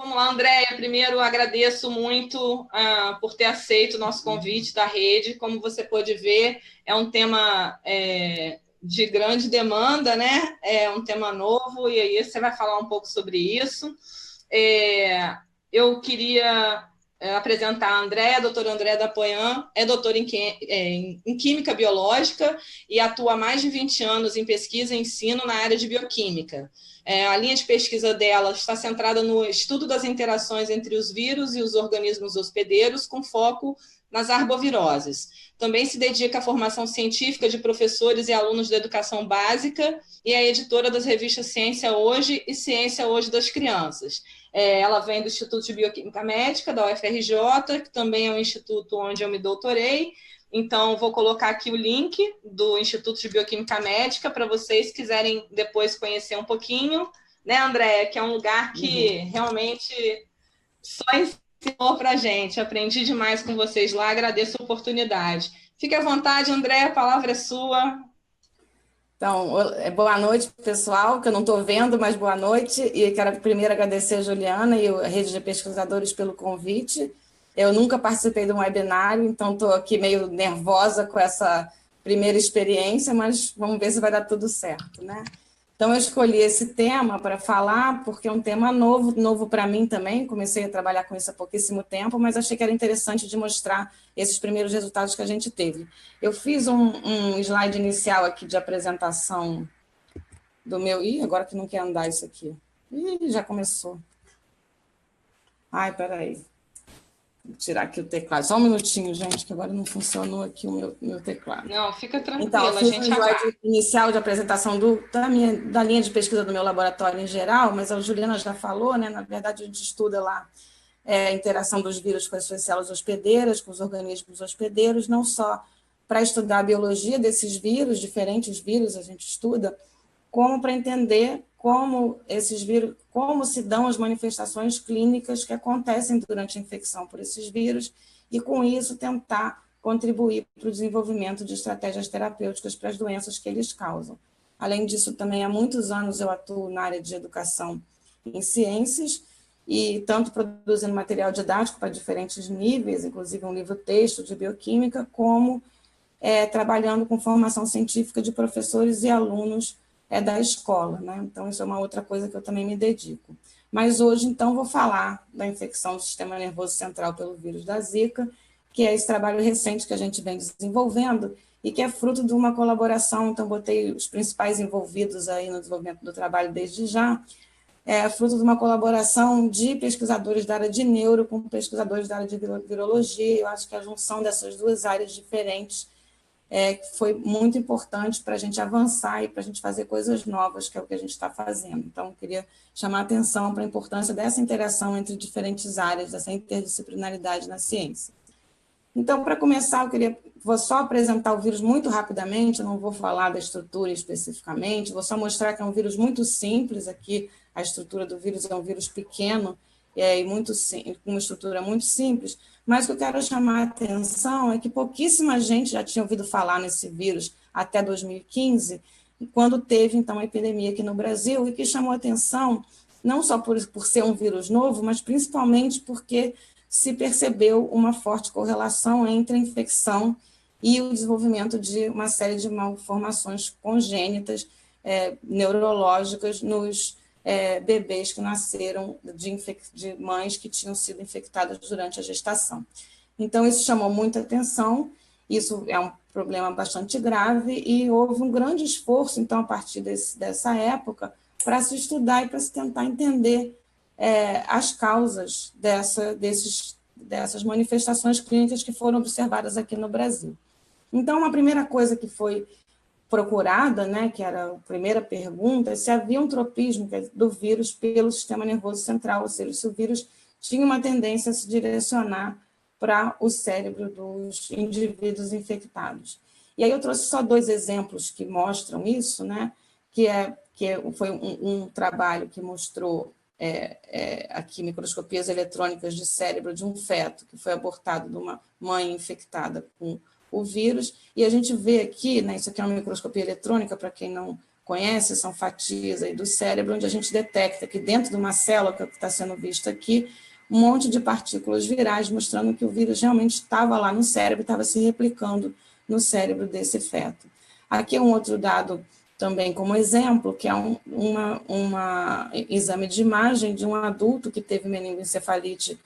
Vamos lá, Andréia. Primeiro, agradeço muito por ter aceito o nosso convite da rede. Como você pôde ver, é um tema de grande demanda, né? É um tema novo, e aí você vai falar um pouco sobre isso. Eu queria apresentar a Andréia, a doutora Andréia Dapoian, é doutora em Química Biológica e atua há mais de 20 anos em pesquisa e ensino na área de bioquímica. A linha de pesquisa dela está centrada no estudo das interações entre os vírus e os organismos hospedeiros, com foco nas arboviroses. Também se dedica à formação científica de professores e alunos da educação básica e é editora das revistas Ciência Hoje e Ciência Hoje das Crianças. Ela vem do Instituto de Bioquímica Médica, da UFRJ, que também é um instituto onde eu me doutorei. Então, vou colocar aqui o link do Instituto de Bioquímica Médica para vocês quiserem depois conhecer um pouquinho, né, Andréia? Que é um lugar que realmente só ensinou para a gente. Aprendi demais com vocês lá, agradeço a oportunidade. Fique à vontade, Andréia, a palavra é sua. Então, boa noite, pessoal, que eu não estou vendo, mas boa noite. E quero primeiro agradecer a Juliana e a Rede de Pesquisadores pelo convite. Eu nunca participei de um webinário, então estou aqui meio nervosa com essa primeira experiência, mas vamos ver se vai dar tudo certo, né? Então, eu escolhi esse tema para falar, porque é um tema novo para mim também. Comecei a trabalhar com isso há pouquíssimo tempo, mas achei que era interessante de mostrar esses primeiros resultados que a gente teve. Eu fiz um slide inicial aqui de apresentação do meu... Ih, agora que não quer andar isso aqui. Ih, já começou. Ai, peraí. Vou tirar aqui o teclado. Só um minutinho, gente, que agora não funcionou aqui o meu teclado. Não, fica tranquila, então, eu fiz um slide inicial de apresentação da linha de pesquisa do meu laboratório em geral, mas a Juliana já falou, né? Na verdade, a gente estuda lá a interação dos vírus com as suas células hospedeiras, com os organismos hospedeiros, não só para estudar a biologia desses vírus, diferentes vírus a gente estuda, como para entender como esses vírus, como se dão as manifestações clínicas que acontecem durante a infecção por esses vírus, e com isso tentar contribuir para o desenvolvimento de estratégias terapêuticas para as doenças que eles causam. Além disso, também há muitos anos eu atuo na área de educação em ciências, e tanto produzindo material didático para diferentes níveis, inclusive um livro-texto de bioquímica, como trabalhando com formação científica de professores e alunos da escola, né? Então, isso é uma outra coisa que eu também me dedico. Mas hoje, então, vou falar da infecção do sistema nervoso central pelo vírus da Zika, que é esse trabalho recente que a gente vem desenvolvendo e que é fruto de uma colaboração, então botei os principais envolvidos aí no desenvolvimento do trabalho desde já, fruto de uma colaboração de pesquisadores da área de neuro com pesquisadores da área de virologia. Eu acho que a junção dessas duas áreas diferentes foi muito importante para a gente avançar e para a gente fazer coisas novas, que é o que a gente está fazendo. Então, eu queria chamar a atenção para a importância dessa interação entre diferentes áreas, dessa interdisciplinaridade na ciência. Então, para começar, vou só apresentar o vírus muito rapidamente, eu não vou falar da estrutura especificamente, vou só mostrar que é um vírus muito simples. Aqui a estrutura do vírus é um vírus pequeno, e com uma estrutura muito simples, mas o que eu quero chamar a atenção é que pouquíssima gente já tinha ouvido falar nesse vírus até 2015, quando teve, então, a epidemia aqui no Brasil, e que chamou a atenção não só por ser um vírus novo, mas principalmente porque se percebeu uma forte correlação entre a infecção e o desenvolvimento de uma série de malformações congênitas neurológicas nos bebês que nasceram de mães que tinham sido infectadas durante a gestação. Então, isso chamou muita atenção, isso é um problema bastante grave, e houve um grande esforço, então, a partir dessa época, para se estudar e para se tentar entender as causas dessas manifestações clínicas que foram observadas aqui no Brasil. Então, uma primeira coisa que foi procurada, né, que era a primeira pergunta, é se havia um tropismo do vírus pelo sistema nervoso central, ou seja, se o vírus tinha uma tendência a se direcionar para o cérebro dos indivíduos infectados. E aí eu trouxe só 2 exemplos que mostram isso, né, foi um trabalho que mostrou aqui microscopias eletrônicas de cérebro de um feto que foi abortado de uma mãe infectada com o vírus, e a gente vê aqui, né, isso aqui é uma microscopia eletrônica, para quem não conhece, são fatias aí do cérebro, onde a gente detecta que dentro de uma célula, que está sendo vista aqui, um monte de partículas virais, mostrando que o vírus realmente estava lá no cérebro, estava se replicando no cérebro desse feto. Aqui é um outro dado também como exemplo, que é um exame de imagem de um adulto que teve meningoencefalite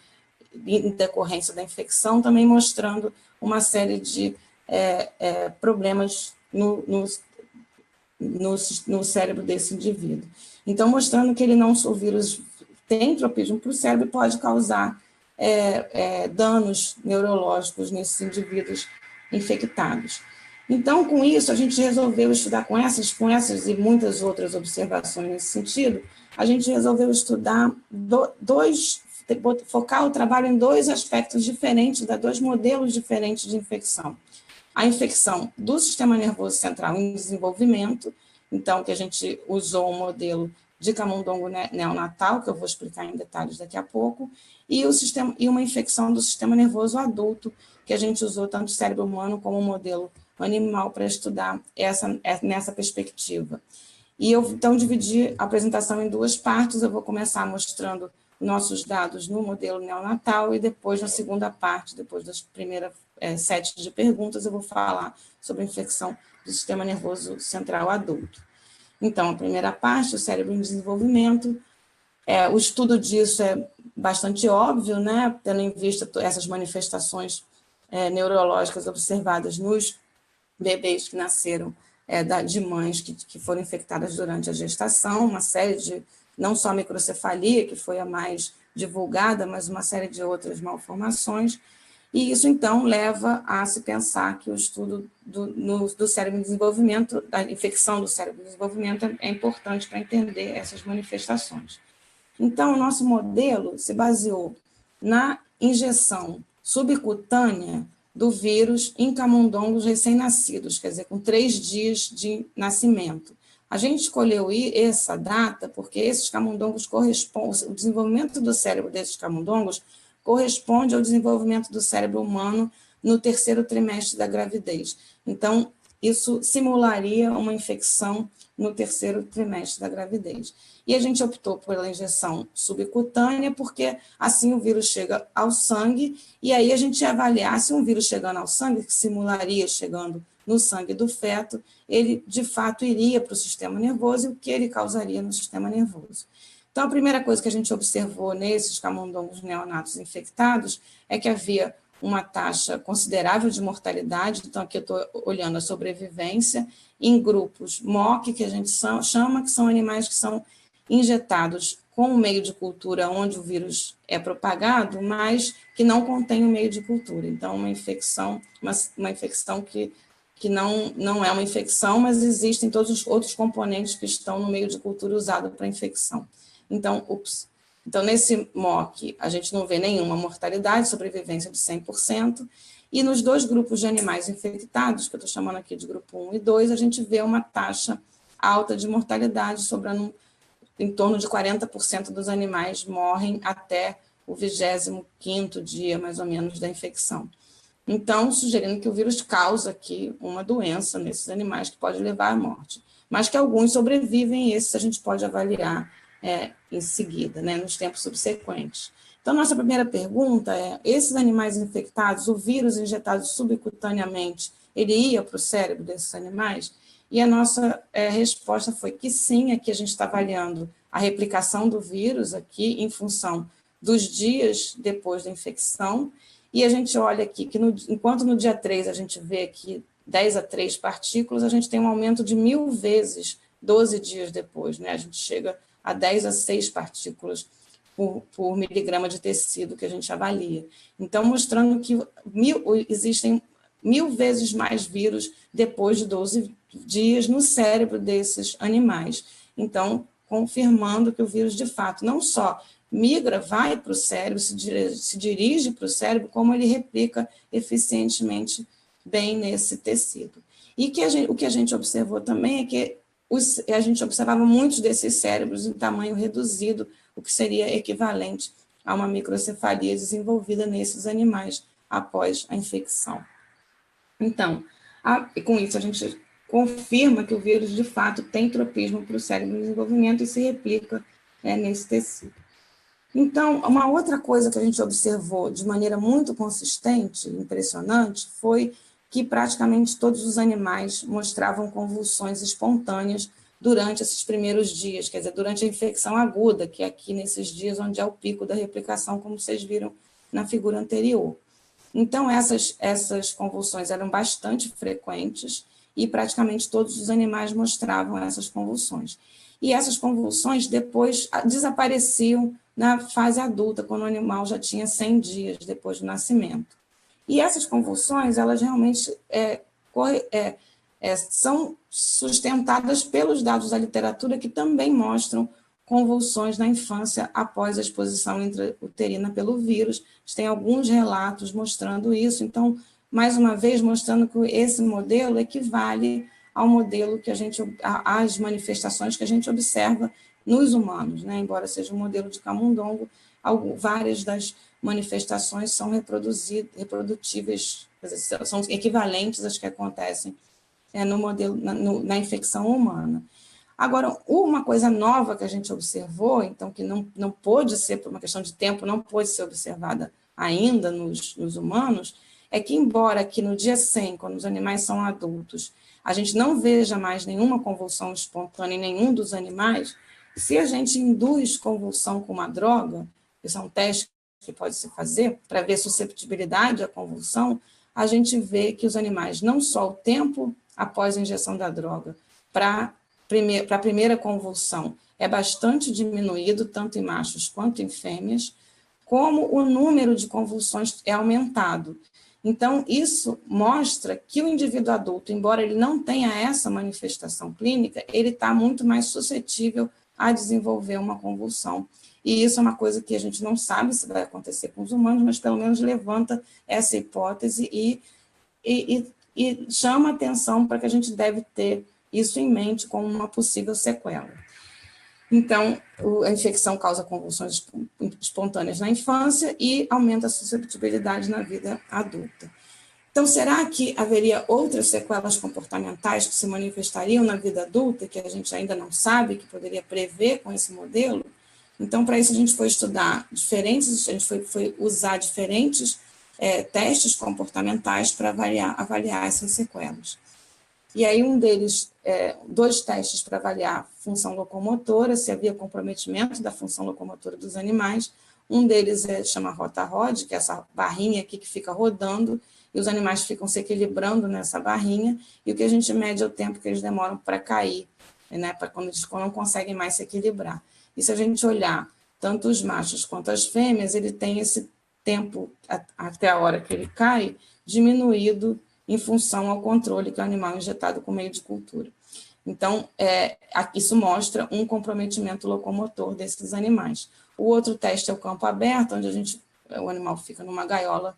em decorrência da infecção, também mostrando uma série de problemas no cérebro desse indivíduo. Então, mostrando que o vírus tem tropismo para o cérebro e pode causar danos neurológicos nesses indivíduos infectados. Então, com isso, a gente resolveu estudar com essas e muitas outras observações nesse sentido, a gente resolveu estudar focar o trabalho em dois aspectos diferentes, dois modelos diferentes de infecção. A infecção do sistema nervoso central em desenvolvimento, então, que a gente usou um modelo de camundongo neonatal, que eu vou explicar em detalhes daqui a pouco, e uma infecção do sistema nervoso adulto, que a gente usou tanto o cérebro humano como o modelo animal para estudar nessa perspectiva. E eu, então, dividi a apresentação em duas partes. Eu vou começar mostrando nossos dados no modelo neonatal e depois, na segunda parte, depois das primeiras sete de perguntas, eu vou falar sobre a infecção do sistema nervoso central adulto. Então, a primeira parte, o cérebro em desenvolvimento, o estudo disso é bastante óbvio, né, tendo em vista essas manifestações neurológicas observadas nos bebês que nasceram de mães que foram infectadas durante a gestação, uma série de, não só microcefalia, que foi a mais divulgada, mas uma série de outras malformações, e isso, então, leva a se pensar que o estudo do cérebro em desenvolvimento, da infecção do cérebro em desenvolvimento, é importante para entender essas manifestações. Então, o nosso modelo se baseou na injeção subcutânea do vírus em camundongos recém-nascidos, quer dizer, com 3 dias de nascimento. A gente escolheu essa data porque esses camundongos correspondem, o desenvolvimento do cérebro desses camundongos corresponde ao desenvolvimento do cérebro humano no 3º trimestre da gravidez. Então, isso simularia uma infecção no 3º trimestre da gravidez. E a gente optou pela injeção subcutânea, porque assim o vírus chega ao sangue, e aí a gente ia avaliar se um vírus chegando ao sangue, que simularia chegando no sangue do feto, ele de fato iria para o sistema nervoso e o que ele causaria no sistema nervoso. Então, a primeira coisa que a gente observou nesses camundongos neonatos infectados é que havia uma taxa considerável de mortalidade. Então, aqui eu estou olhando a sobrevivência em grupos MOC, que a gente chama, que são animais que são injetados com o meio de cultura onde o vírus é propagado, mas que não contém o meio de cultura. Então, uma infecção que não é uma infecção, mas existem todos os outros componentes que estão no meio de cultura usado para infecção. Então, nesse MOC, a gente não vê nenhuma mortalidade, sobrevivência de 100%, e nos dois grupos de animais infectados, que eu estou chamando aqui de grupo 1 e 2, a gente vê uma taxa alta de mortalidade, sobrando em torno de 40% dos animais morrem até o 25º dia, mais ou menos, da infecção. Então, sugerindo que o vírus causa aqui uma doença nesses animais que pode levar à morte, mas que alguns sobrevivem, e esses a gente pode avaliar em seguida, né, nos tempos subsequentes. Então, nossa primeira pergunta é, esses animais infectados, o vírus injetado subcutaneamente, ele ia para o cérebro desses animais? E a nossa resposta foi que sim. Aqui a gente está avaliando a replicação do vírus aqui em função dos dias depois da infecção, e a gente olha aqui que enquanto no dia 3 a gente vê aqui 10 a 3 partículas, a gente tem um aumento de 1000 vezes 12 dias depois, né? A gente chega a 10 a 6 partículas por miligrama de tecido que a gente avalia. Então, mostrando que existem 1000 vezes mais vírus depois de 12 dias no cérebro desses animais. Então, confirmando que o vírus, de fato, não só migra, vai para o cérebro, se dirige para o cérebro, como ele replica eficientemente bem nesse tecido. E o que a gente observou também é que a gente observava muitos desses cérebros em tamanho reduzido, o que seria equivalente a uma microcefalia desenvolvida nesses animais após a infecção. Então, com isso a gente confirma que o vírus, de fato, tem tropismo para o cérebro em desenvolvimento e se replica nesse tecido. Então, uma outra coisa que a gente observou de maneira muito consistente, impressionante, foi que praticamente todos os animais mostravam convulsões espontâneas durante esses primeiros dias, quer dizer, durante a infecção aguda, que é aqui nesses dias onde é o pico da replicação, como vocês viram na figura anterior. Então, essas convulsões eram bastante frequentes e praticamente todos os animais mostravam essas convulsões. E essas convulsões depois desapareciam na fase adulta, quando o animal já tinha 100 dias depois do nascimento. E essas convulsões, elas realmente são sustentadas pelos dados da literatura, que também mostram convulsões na infância após a exposição intrauterina pelo vírus. Tem alguns relatos mostrando isso. Então, mais uma vez, mostrando que esse modelo equivale ao modelo que às manifestações que a gente observa nos humanos, né? Embora seja um modelo de camundongo, várias das manifestações são reprodutíveis, são equivalentes às que acontecem no modelo, na infecção humana. Agora, uma coisa nova que a gente observou, então, que não pôde ser, por uma questão de tempo, não pôde ser observada ainda nos humanos, é que, embora aqui no dia 100, quando os animais são adultos, a gente não veja mais nenhuma convulsão espontânea em nenhum dos animais, se a gente induz convulsão com uma droga, isso é um teste que pode se fazer para ver susceptibilidade à convulsão, a gente vê que os animais, não só o tempo após a injeção da droga para a primeira convulsão é bastante diminuído, tanto em machos quanto em fêmeas, como o número de convulsões é aumentado. Então, isso mostra que o indivíduo adulto, embora ele não tenha essa manifestação clínica, ele está muito mais suscetível a desenvolver uma convulsão. E isso é uma coisa que a gente não sabe se vai acontecer com os humanos, mas pelo menos levanta essa hipótese e chama atenção para que a gente deve ter isso em mente como uma possível sequela. Então, a infecção causa convulsões espontâneas na infância e aumenta a susceptibilidade na vida adulta. Então, será que haveria outras sequelas comportamentais que se manifestariam na vida adulta, que a gente ainda não sabe, que poderia prever com esse modelo? Então, para isso, a gente foi estudar a gente foi usar diferentes testes comportamentais para avaliar essas sequelas. E aí, um deles, dois testes para avaliar função locomotora, se havia comprometimento da função locomotora dos animais. Um deles chama rota-rod, que é essa barrinha aqui que fica rodando, e os animais ficam se equilibrando nessa barrinha, e o que a gente mede é o tempo que eles demoram para cair, né, para quando eles não conseguem mais se equilibrar. E se a gente olhar tanto os machos quanto as fêmeas, ele tem esse tempo, até a hora que ele cai, diminuído em função ao controle que o animal é injetado com meio de cultura. Então, isso mostra um comprometimento locomotor desses animais. O outro teste é o campo aberto, onde o animal fica numa gaiola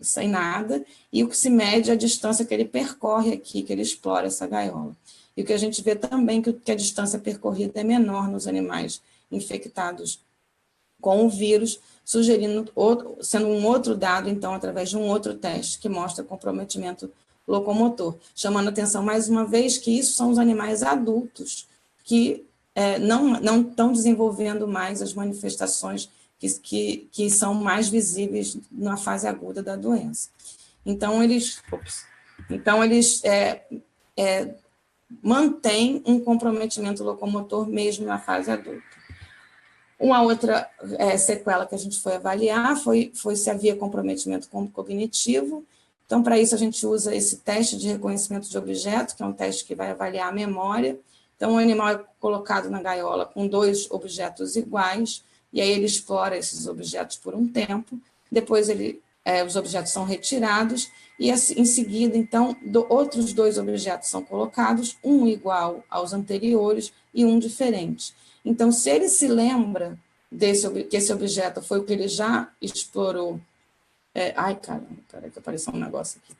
sem nada, e o que se mede é a distância que ele percorre aqui, que ele explora essa gaiola. E o que a gente vê também que a distância percorrida é menor nos animais infectados com o vírus, sendo um outro dado, então, através de um outro teste, que mostra comprometimento locomotor, chamando a atenção, mais uma vez, que isso são os animais adultos, que não estão desenvolvendo mais as manifestações que são mais visíveis na fase aguda da doença. Então, eles mantêm um comprometimento locomotor mesmo na fase adulta. Uma outra sequela que a gente foi avaliar foi se havia comprometimento cognitivo. Então, para isso, a gente usa esse teste de reconhecimento de objeto, que é um teste que vai avaliar a memória. Então, o animal é colocado na gaiola com 2 objetos iguais, e aí ele explora esses objetos por um tempo, depois os objetos são retirados, e em seguida, então, outros 2 objetos são colocados, um igual aos anteriores e um diferente. Então, se ele se lembra que esse objeto foi o que ele já explorou... ai, caramba, peraí que apareceu um negócio aqui.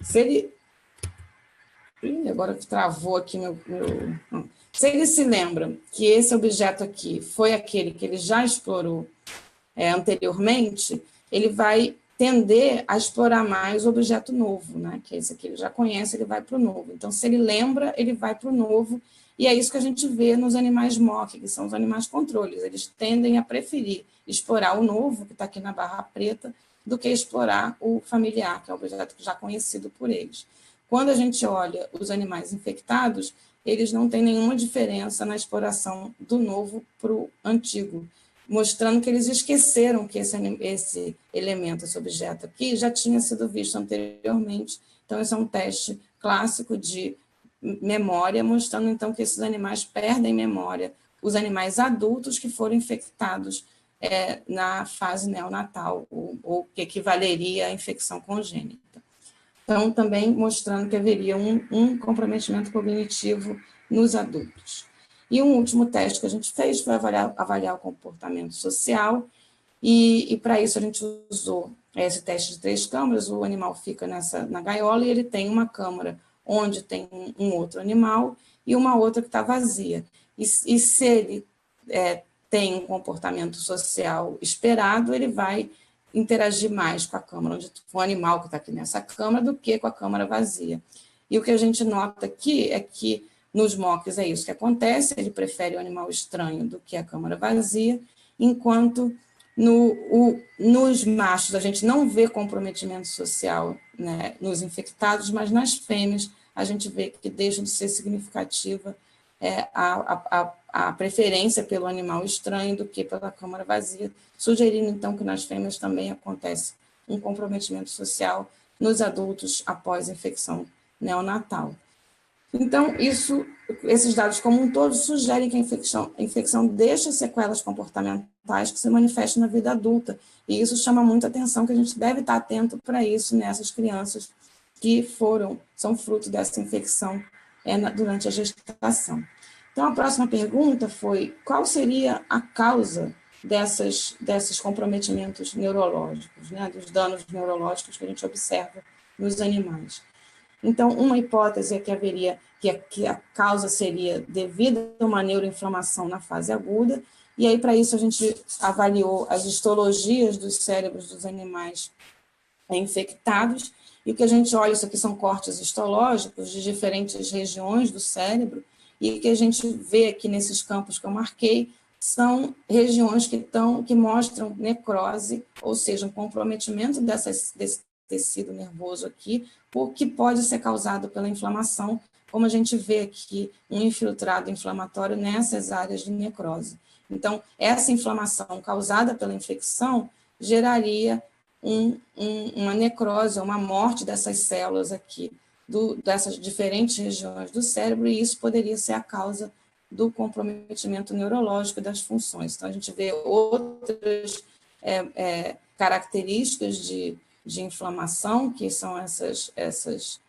Se ele... agora que travou aqui meu... Se ele se lembra que esse objeto aqui foi aquele que ele já explorou anteriormente, ele vai tender a explorar mais o objeto novo, né? Que é esse aqui ele já conhece, ele vai para o novo. Então, se ele lembra, ele vai para o novo, e é isso que a gente vê nos animais mock, que são os animais controles. Eles tendem a preferir explorar o novo, que está aqui na barra preta, do que explorar o familiar, que é o objeto já conhecido por eles. Quando a gente olha os animais infectados, eles não têm nenhuma diferença na exploração do novo para o antigo, mostrando que eles esqueceram que esse elemento, esse objeto aqui, já tinha sido visto anteriormente. Então, esse é um teste clássico de memória, mostrando, então, que esses animais perdem memória, os animais adultos que foram infectados na fase neonatal, ou que equivaleria à infecção congênita. Então, também mostrando que haveria um comprometimento cognitivo nos adultos. E um último teste que a gente fez foi avaliar o comportamento social, e para isso a gente usou esse teste de 3 câmaras. O animal fica na gaiola e ele tem uma câmara onde tem um outro animal e uma outra que está vazia. E se ele tem um comportamento social esperado, ele vai interagir mais com a câmara, com o animal que está aqui nessa câmara, do que com a câmara vazia. E o que a gente nota aqui é que nos mocks é isso que acontece, ele prefere o animal estranho do que a câmara vazia, enquanto nos machos a gente não vê comprometimento social, né, nos infectados, mas nas fêmeas a gente vê que deixa de ser significativa a preferência pelo animal estranho do que pela câmara vazia, sugerindo, então, que nas fêmeas também acontece um comprometimento social nos adultos após a infecção neonatal. Então, esses dados como um todo sugerem que a infecção deixa sequelas comportamentais que se manifestam na vida adulta, e isso chama muita atenção, que a gente deve estar atento para isso nessas crianças que são fruto dessa infecção durante a gestação. Então, a próxima pergunta foi: qual seria a causa desses comprometimentos neurológicos, né, dos danos neurológicos que a gente observa nos animais? Então, uma hipótese é que a causa seria devida a uma neuroinflamação na fase aguda, e aí, para isso, a gente avaliou as histologias dos cérebros dos animais infectados, e o que a gente olha, isso aqui são cortes histológicos de diferentes regiões do cérebro, e o que a gente vê aqui nesses campos que eu marquei são regiões que mostram necrose, ou seja, um comprometimento desse tecido nervoso aqui, o que pode ser causado pela inflamação, como a gente vê aqui, um infiltrado inflamatório nessas áreas de necrose. Então, essa inflamação causada pela infecção geraria uma necrose, uma morte dessas células aqui, dessas diferentes regiões do cérebro, e isso poderia ser a causa do comprometimento neurológico das funções. Então, a gente vê outras características de inflamação, que são essas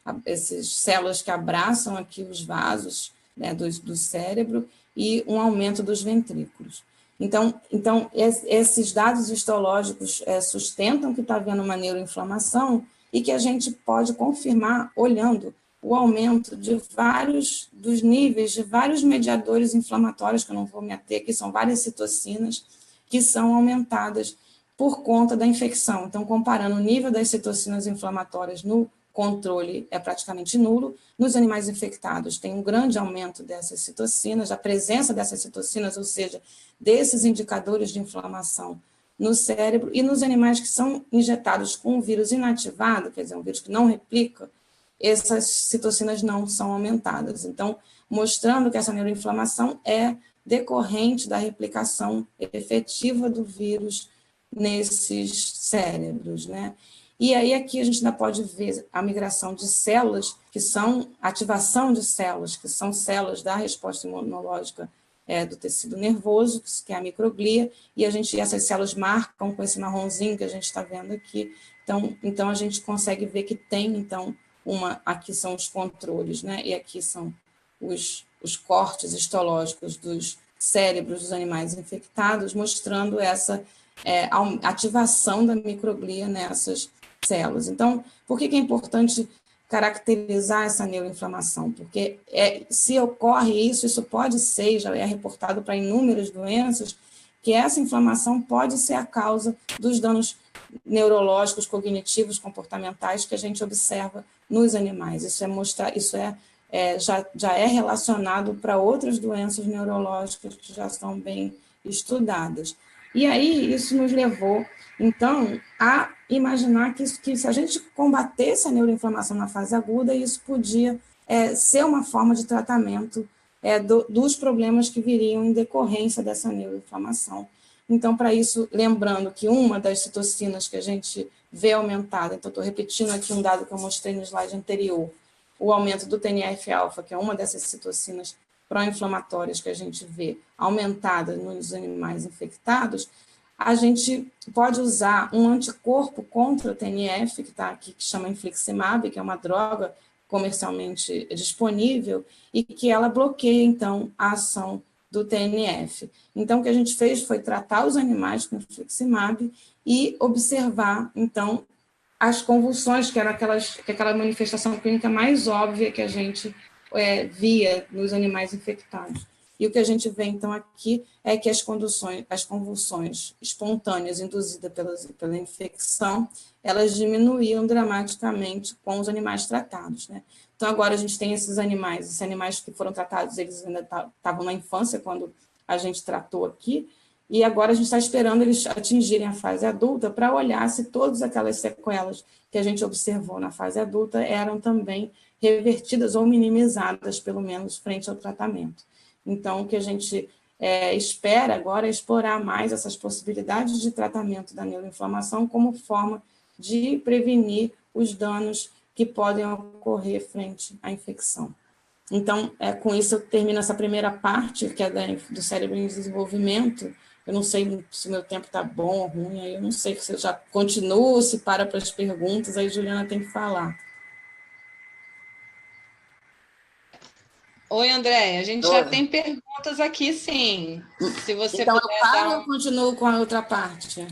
células que abraçam aqui os vasos, né, do cérebro, e um aumento dos ventrículos. Então esses dados histológicos sustentam que está havendo uma neuroinflamação, e que a gente pode confirmar olhando o aumento dos níveis de vários mediadores inflamatórios, que eu não vou me ater, que são várias citocinas, que são aumentadas por conta da infecção. Então, comparando o nível das citocinas inflamatórias no controle é praticamente nulo, nos animais infectados tem um grande aumento dessas citocinas, a presença dessas citocinas, ou seja, desses indicadores de inflamação no cérebro, e nos animais que são injetados com um vírus inativado, quer dizer, um vírus que não replica, essas citocinas não são aumentadas. Então, mostrando que essa neuroinflamação é decorrente da replicação efetiva do vírus nesses cérebros, né? E aí aqui a gente ainda pode ver a migração de células, que são ativação de células, que são células da resposta imunológica do tecido nervoso, que é a microglia, e essas células marcam com esse marronzinho que a gente está vendo aqui. Então a gente consegue ver que tem, então, aqui são os controles, né? E aqui são os cortes histológicos dos cérebros dos animais infectados, mostrando essa ativação da microglia nessas células. Então, por que é importante caracterizar essa neuroinflamação? Porque se ocorre isso pode ser, já é reportado para inúmeras doenças, que essa inflamação pode ser a causa dos danos neurológicos, cognitivos, comportamentais que a gente observa nos animais. Já é relacionado para outras doenças neurológicas que já estão bem estudadas. E aí, isso nos levou, então, a imaginar que se a gente combatesse a neuroinflamação na fase aguda, isso podia ser uma forma de tratamento dos problemas que viriam em decorrência dessa neuroinflamação. Então, para isso, lembrando que uma das citocinas que a gente vê aumentada, então estou repetindo aqui um dado que eu mostrei no slide anterior, o aumento do TNF-alfa, que é uma dessas citocinas pró-inflamatórias que a gente vê aumentada nos animais infectados, a gente pode usar um anticorpo contra o TNF, que está aqui, que chama infliximab, que é uma droga comercialmente disponível, e que ela bloqueia, então, a ação do TNF. Então, o que a gente fez foi tratar os animais com infliximab e observar, então, as convulsões, que era aquela manifestação clínica mais óbvia que a gente via nos animais infectados. E o que a gente vê, então, aqui é que as convulsões espontâneas induzidas pela infecção, elas diminuíam dramaticamente com os animais tratados, né? Então, agora a gente tem esses animais que foram tratados, eles ainda estavam na infância quando a gente tratou aqui, e agora a gente está esperando eles atingirem a fase adulta para olhar se todas aquelas sequelas que a gente observou na fase adulta eram também revertidas ou minimizadas, pelo menos, frente ao tratamento. Então, o que a gente espera agora é explorar mais essas possibilidades de tratamento da neuroinflamação como forma de prevenir os danos que podem ocorrer frente à infecção. Então, com isso eu termino essa primeira parte, que é do cérebro em desenvolvimento. Eu não sei se o meu tempo está bom ou ruim, aí eu não sei se eu já continuo, se para as perguntas, aí Juliana tem que falar. Oi, André, a gente já tem perguntas aqui, sim. Se você então, puder eu paro ou continuo com a outra parte?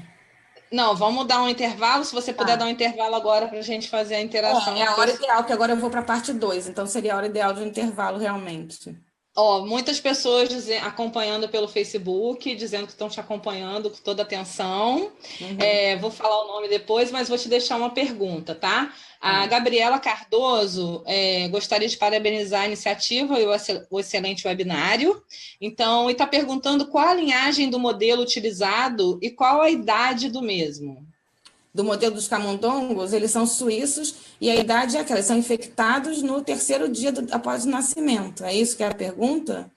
Não, vamos dar um intervalo, se você puder dar um intervalo agora para a gente fazer a interação. É a hora ideal, que agora eu vou para a parte 2, então seria a hora ideal de um intervalo, realmente. Muitas pessoas acompanhando pelo Facebook, dizendo que estão te acompanhando com toda atenção. Vou falar o nome depois, mas vou te deixar uma pergunta, tá? A Gabriela Cardoso gostaria de parabenizar a iniciativa e o excelente webinário. Então, e está perguntando qual a linhagem do modelo utilizado e qual a idade do mesmo. Do modelo dos camundongos, eles são suíços e a idade é aquela, eles são infectados no terceiro dia após o nascimento. É isso que é a pergunta?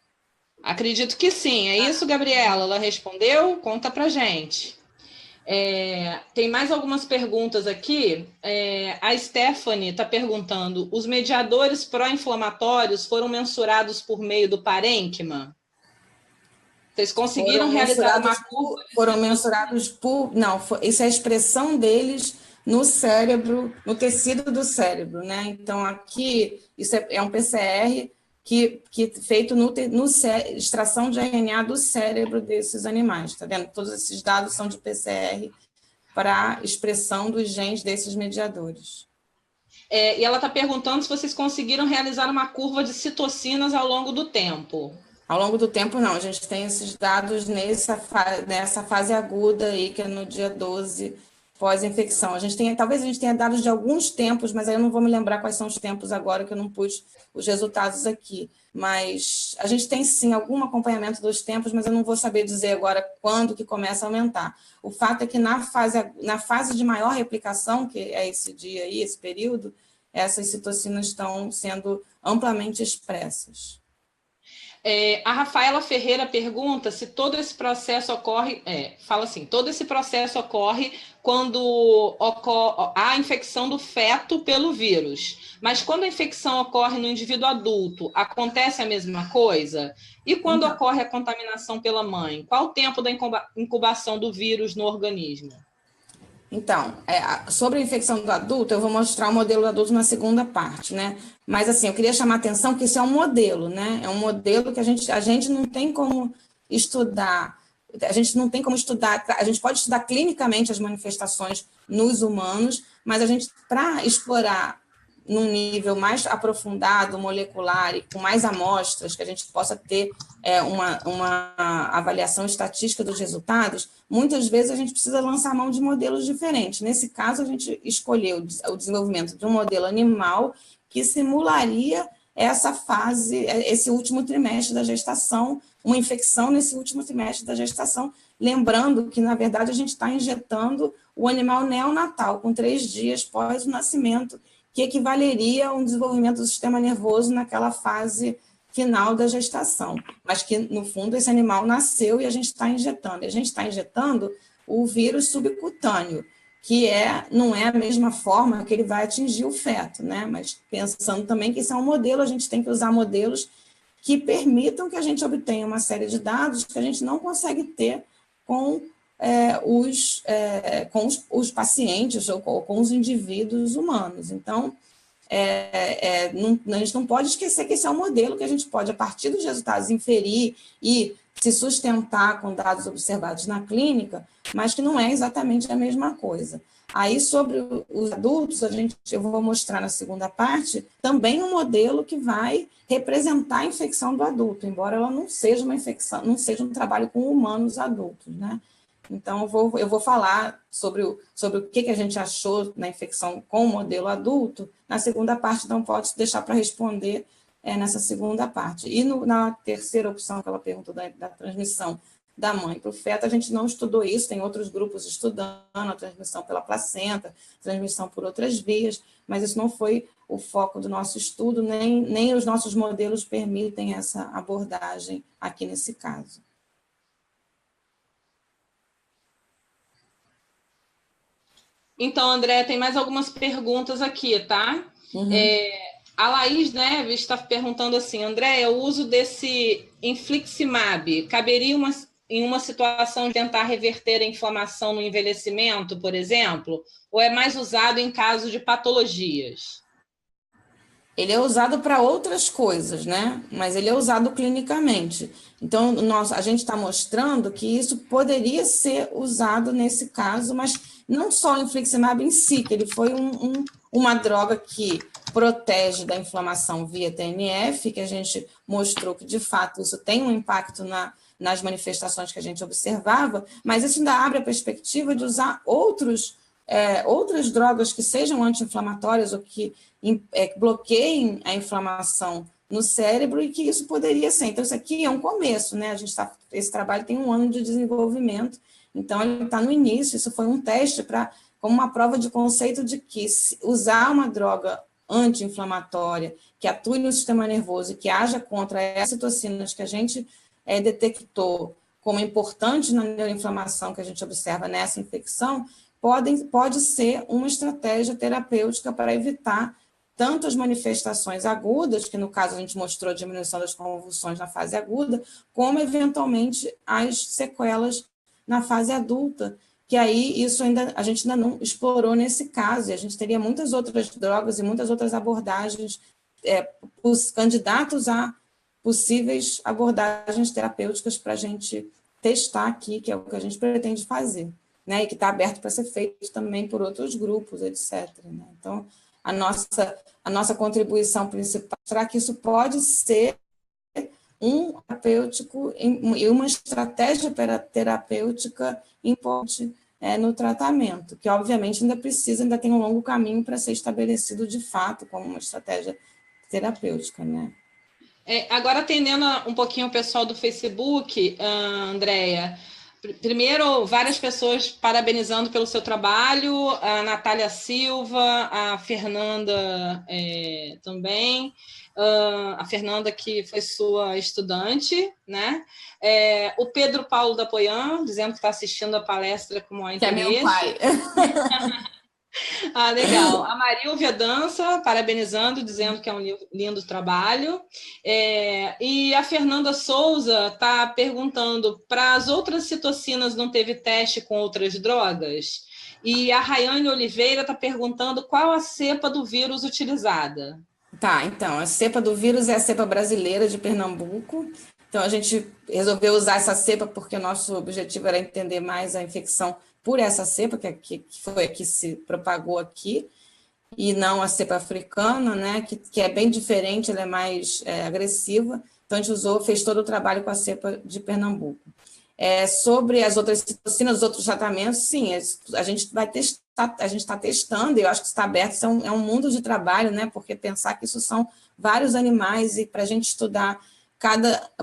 Acredito que sim. É isso, Gabriela? Ela respondeu? Conta pra gente. Tem mais algumas perguntas aqui. A Stephanie está perguntando: os mediadores pró-inflamatórios foram mensurados por meio do parênquima? Vocês conseguiram realizar uma curva? Foram mensurados por... Não, isso é a expressão deles no cérebro, no tecido do cérebro, né? Então, aqui, isso é um PCR que feito extração de RNA do cérebro desses animais, tá vendo? Todos esses dados são de PCR para expressão dos genes desses mediadores. E ela está perguntando se vocês conseguiram realizar uma curva de citocinas ao longo do tempo. Ao longo do tempo, não. A gente tem esses dados nessa fase aguda aí, que é no dia 12 pós-infecção. Talvez a gente tenha dados de alguns tempos, mas aí eu não vou me lembrar quais são os tempos agora, que eu não pus os resultados aqui. Mas a gente tem, sim, algum acompanhamento dos tempos, mas eu não vou saber dizer agora quando que começa a aumentar. O fato é que na fase de maior replicação, que é esse dia aí, esse período, essas citocinas estão sendo amplamente expressas. A Rafaela Ferreira pergunta se todo esse processo ocorre... fala assim, todo esse processo ocorre quando há a infecção do feto pelo vírus. Mas quando a infecção ocorre no indivíduo adulto, acontece a mesma coisa? E quando ocorre a contaminação pela mãe? Qual o tempo da incubação do vírus no organismo? Então, sobre a infecção do adulto, eu vou mostrar o modelo do adulto na segunda parte, né? Mas, assim, eu queria chamar a atenção que isso é um modelo, né? É um modelo que a gente não tem como estudar, a gente pode estudar clinicamente as manifestações nos humanos, mas para explorar num nível mais aprofundado, molecular e com mais amostras, que a gente possa ter uma avaliação estatística dos resultados, muitas vezes a gente precisa lançar mão de modelos diferentes. Nesse caso, a gente escolheu o desenvolvimento de um modelo animal que simularia essa fase, esse último trimestre da gestação, uma infecção nesse último trimestre da gestação, lembrando que, na verdade, a gente está injetando o animal neonatal, com 3 dias pós o nascimento, que equivaleria a um desenvolvimento do sistema nervoso naquela fase final da gestação, mas que, no fundo, esse animal nasceu e a gente está injetando. E a gente está injetando o vírus subcutâneo, que não é a mesma forma que ele vai atingir o feto, né? Mas pensando também que isso é um modelo, a gente tem que usar modelos que permitam que a gente obtenha uma série de dados que a gente não consegue ter com os pacientes ou com os indivíduos humanos. Então, a gente não pode esquecer que esse é um modelo que a gente pode, a partir dos resultados, inferir e se sustentar com dados observados na clínica, mas que não é exatamente a mesma coisa. Aí, sobre os adultos, eu vou mostrar na segunda parte também um modelo que vai representar a infecção do adulto, embora ela não seja uma infecção, não seja um trabalho com humanos adultos, né? Então, eu vou falar sobre o que a gente achou na infecção com o modelo adulto na segunda parte, então pode deixar para responder nessa segunda parte. E na terceira opção, que ela perguntou da transmissão da mãe para o feto, a gente não estudou isso, tem outros grupos estudando a transmissão pela placenta, transmissão por outras vias, mas isso não foi o foco do nosso estudo, nem os nossos modelos permitem essa abordagem aqui nesse caso. Então, André, tem mais algumas perguntas aqui, tá? Uhum. A Laís Neves está perguntando assim, André, o uso desse infliximab caberia em uma situação de tentar reverter a inflamação no envelhecimento, por exemplo? Ou é mais usado em caso de patologias? Ele é usado para outras coisas, né? Mas ele é usado clinicamente. Então, a gente está mostrando que isso poderia ser usado nesse caso, mas não só o infliximab em si, que ele foi uma droga que protege da inflamação via TNF, que a gente mostrou que, de fato, isso tem um impacto nas manifestações que a gente observava, mas isso ainda abre a perspectiva de usar outras drogas que sejam anti-inflamatórias ou que bloqueiem a inflamação no cérebro e que isso poderia ser. Então, isso aqui é um começo, né? Esse trabalho tem 1 ano de desenvolvimento, então ele está no início, isso foi um teste como uma prova de conceito de que usar uma droga anti-inflamatória que atue no sistema nervoso e que haja contra as citocinas que a gente detectou como importante na neuroinflamação que a gente observa nessa infecção, pode ser uma estratégia terapêutica para evitar tanto as manifestações agudas, que no caso a gente mostrou a diminuição das convulsões na fase aguda, como eventualmente as sequelas na fase adulta, que aí a gente ainda não explorou nesse caso, e a gente teria muitas outras drogas e muitas outras abordagens, os candidatos a possíveis abordagens terapêuticas para a gente testar aqui, que é o que a gente pretende fazer, né? E que está aberto para ser feito também por outros grupos, etc. Né? Então, a nossa contribuição principal será que isso pode ser um terapêutico e uma estratégia terapêutica importante no tratamento, que obviamente ainda tem um longo caminho para ser estabelecido de fato como uma estratégia terapêutica, né? Agora, atendendo um pouquinho o pessoal do Facebook, Andréia, primeiro, várias pessoas parabenizando pelo seu trabalho, a Natália Silva, a Fernanda também, a Fernanda que foi sua estudante, né? O Pedro Paulo da Poian, dizendo que está assistindo a palestra com maior interesse. Que é meu pai. Ah, legal. A Marílvia Dança, parabenizando, dizendo que é um lindo trabalho. E a Fernanda Souza está perguntando, para as outras citocinas não teve teste com outras drogas? E a Rayane Oliveira está perguntando qual a cepa do vírus utilizada. Tá, então, a cepa do vírus é a cepa brasileira de Pernambuco. Então, a gente resolveu usar essa cepa porque o nosso objetivo era entender mais a infecção por essa cepa, que foi a que se propagou aqui, e não a cepa africana, né, que é bem diferente, ela é mais agressiva, Então, a gente fez todo o trabalho com a cepa de Pernambuco. Sobre as outras citocinas, os outros tratamentos, sim, a gente vai testar, a gente está testando, e eu acho que está aberto, isso é um mundo de trabalho, né? Porque pensar que isso são vários animais, e para a gente estudar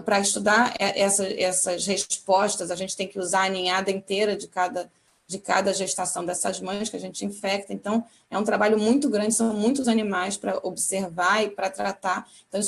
para estudar essas respostas, a gente tem que usar a ninhada inteira de cada gestação dessas mães que a gente infecta. Então, é um trabalho muito grande, são muitos animais para observar e para tratar. Então,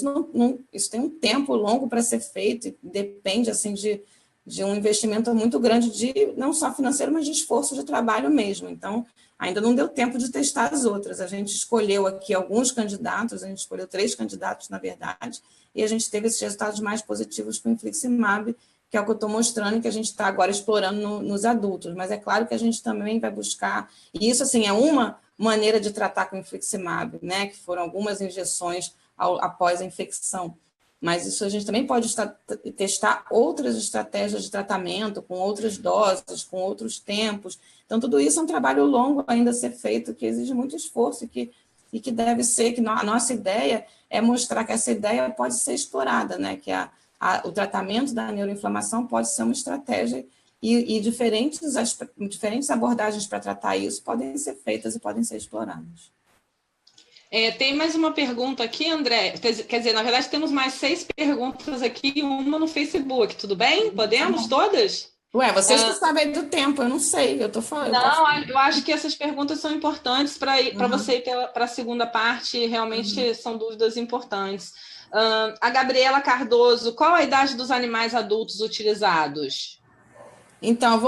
isso tem um tempo longo para ser feito, e depende, assim, de um investimento muito grande, não só financeiro, mas de esforço de trabalho mesmo. Então, ainda não deu tempo de testar as outras. A gente escolheu aqui alguns candidatos, a gente escolheu 3 candidatos, na verdade, e a gente teve esses resultados mais positivos com o infliximab, que é o que eu estou mostrando, que a gente está agora explorando nos adultos. Mas é claro que a gente também vai buscar, e isso, assim, é uma maneira de tratar com o infliximab, né, que foram algumas injeções após a infecção. Mas isso a gente também pode testar outras estratégias de tratamento, com outras doses, com outros tempos. Então, tudo isso é um trabalho longo ainda a ser feito, que exige muito esforço e que deve ser, que a nossa ideia é mostrar que essa ideia pode ser explorada, né? Que o tratamento da neuroinflamação pode ser uma estratégia e diferentes abordagens para tratar isso podem ser feitas e podem ser exploradas. Tem mais uma pergunta aqui, André. Quer dizer, na verdade, temos mais 6 perguntas aqui e uma no Facebook. Tudo bem? Podemos todas? Ué, vocês que sabem do tempo, eu não sei, eu estou falando. Não, eu acho que essas perguntas são importantes para você ir para a segunda parte, realmente são dúvidas importantes. A Gabriela Cardoso, qual a idade dos animais adultos utilizados? Então,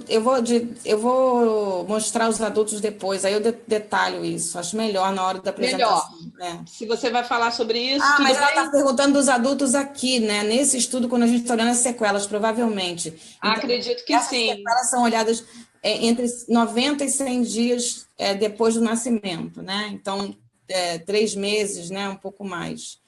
eu vou mostrar os adultos depois, aí eu detalho isso, acho melhor na hora da apresentação. Melhor. Se você vai falar sobre isso, mas ela está perguntando dos adultos aqui, né? Nesse estudo, quando a gente está olhando as sequelas, provavelmente. Então, acredito que essas sim. As sequelas são olhadas entre 90 e 100 dias depois do nascimento, né? Então, 3 meses, né? Um pouco mais.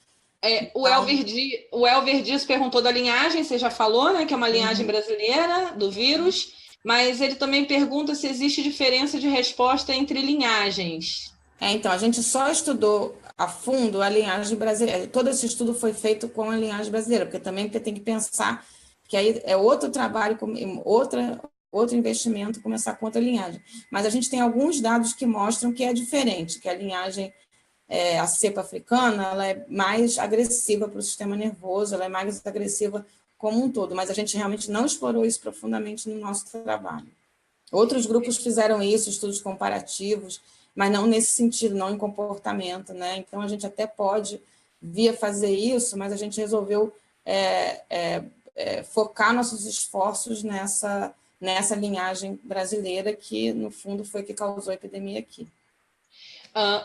O Elver Dias perguntou da linhagem, você já falou, né? Que é uma linhagem brasileira do vírus, mas ele também pergunta se existe diferença de resposta entre linhagens. Então, a gente só estudou a fundo a linhagem brasileira. Todo esse estudo foi feito com a linhagem brasileira, porque também tem que pensar que aí é outro trabalho, outro investimento começar com outra linhagem. Mas a gente tem alguns dados que mostram que é diferente, que a linhagem, a cepa africana, ela é mais agressiva para o sistema nervoso, ela é mais agressiva como um todo, mas a gente realmente não explorou isso profundamente no nosso trabalho. Outros grupos fizeram isso, estudos comparativos, mas não nesse sentido, não em comportamento, né? Então, a gente até pode vir a fazer isso, mas a gente resolveu focar nossos esforços nessa linhagem brasileira, que, no fundo, foi que causou a epidemia aqui.